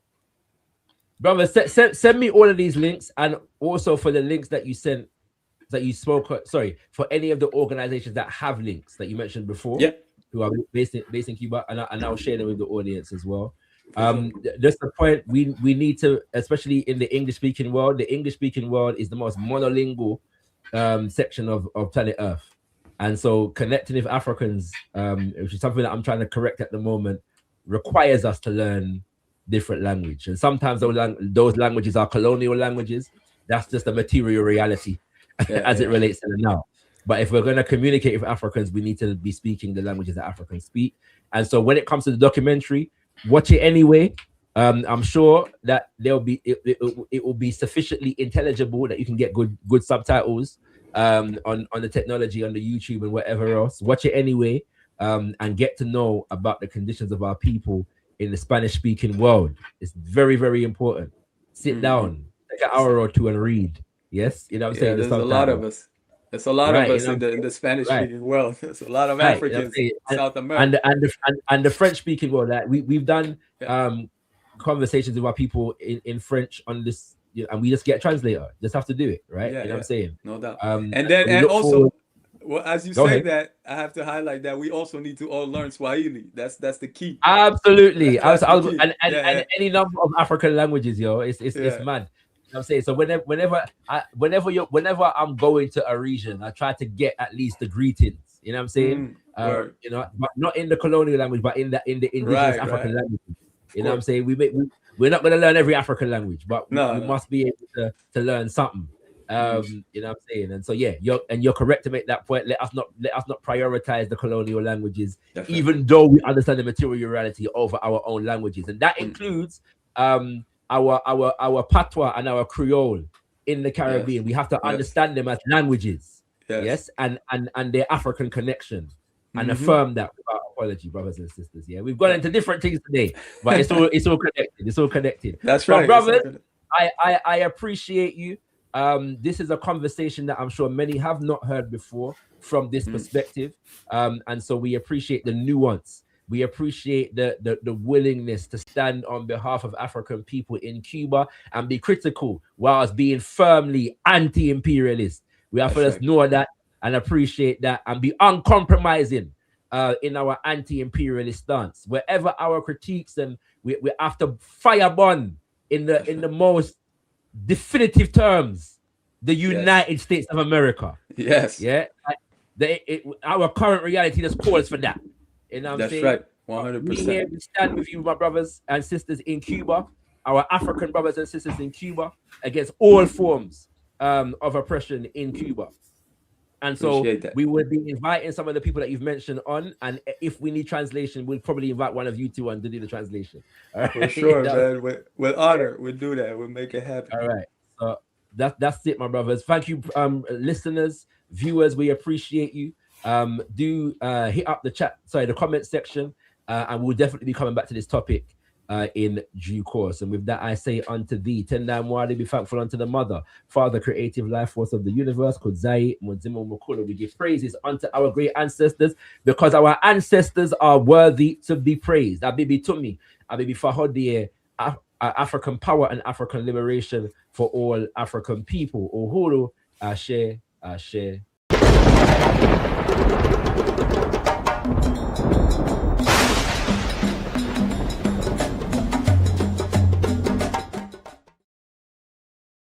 Brother, send me all of these links, and also for the links that you sent, that you spoke. Sorry, for any of the organizations that have links that you mentioned before, who are based in Cuba, and I'll share them with the audience as well. Just the point, we need to, especially in the English-speaking world. The English-speaking world is the most monolingual section of planet Earth, and so connecting with Africans, which is something that I'm trying to correct at the moment, requires us to learn different language. And sometimes those languages are colonial languages. That's just a material reality as it relates to the now. But if we're going to communicate with Africans, we need to be speaking the languages that Africans speak. And so when it comes to the documentary, watch it anyway. I'm sure that it will be sufficiently intelligible that you can get good subtitles on the technology, on the YouTube and whatever else. Watch it anyway, and get to know about the conditions of our people in the Spanish-speaking world. It's very, very important. Sit down, take an hour or two and read. Yes, you know what I'm saying? There's a lot of us. There's a lot of us in the Spanish-speaking world. There's a lot of Africans in South America. And the French-speaking world. We've done conversations with our people in French on this, and we just get a translator. Just have to do it, right? You know what I'm saying? No doubt. And also, well, as you say that, I have to highlight that we also need to all learn Swahili. That's the key. Absolutely. And any number of African languages, it's mad. You know what I'm saying? So whenever I'm going to a region, I try to get at least the greetings. You know what I'm saying? But not in the colonial language, but in the indigenous African language. You know what I'm saying? We're not going to learn every African language, but we must be able to learn something. You know what I'm saying? And so you're correct to make that point. Let us not prioritize the colonial languages, even though we understand the material reality over our own languages, and that includes our patois and our Creole in the Caribbean. We have to understand them as languages, and their African connection, and affirm that without apology, brothers and sisters. Yeah, we've gone into different things today, but it's all connected. It's all connected. That's right, brothers. I appreciate you. This is a conversation that I'm sure many have not heard before from this perspective, and so we appreciate the nuance. We appreciate the willingness to stand on behalf of African people in Cuba and be critical whilst being firmly anti-imperialist. We have to know that and appreciate that and be uncompromising in our anti-imperialist stance. Wherever our critiques, and we have to firebomb in the most definitive terms the United States of America. Yes. Yeah. our current reality just calls for that. You know what I'm That's saying? right. We here 100%. to stand with you, my brothers and sisters in Cuba, our African brothers and sisters in Cuba, against all forms of oppression in Cuba. And so we would be inviting some of the people that you've mentioned on, and if we need translation, we'll probably invite one of you two on to do the translation. All right? For sure, man. With honor, we'll do that. We'll make it happen. All right. So that's it, my brothers. Thank you, listeners, viewers. We appreciate you. Do hit up the comment section, and we'll definitely be coming back to this topic in due course. And with that, I say unto thee, Tenda Mwadi, be thankful unto the Mother, Father, creative life force of the universe, Kudzai, Mudzimo Mukulu. We give praises unto our great ancestors, because our ancestors are worthy to be praised. Abibi Tumi, Abibi Fahodie, African power and African liberation for all African people. Uhuru, Ashe, Ashe.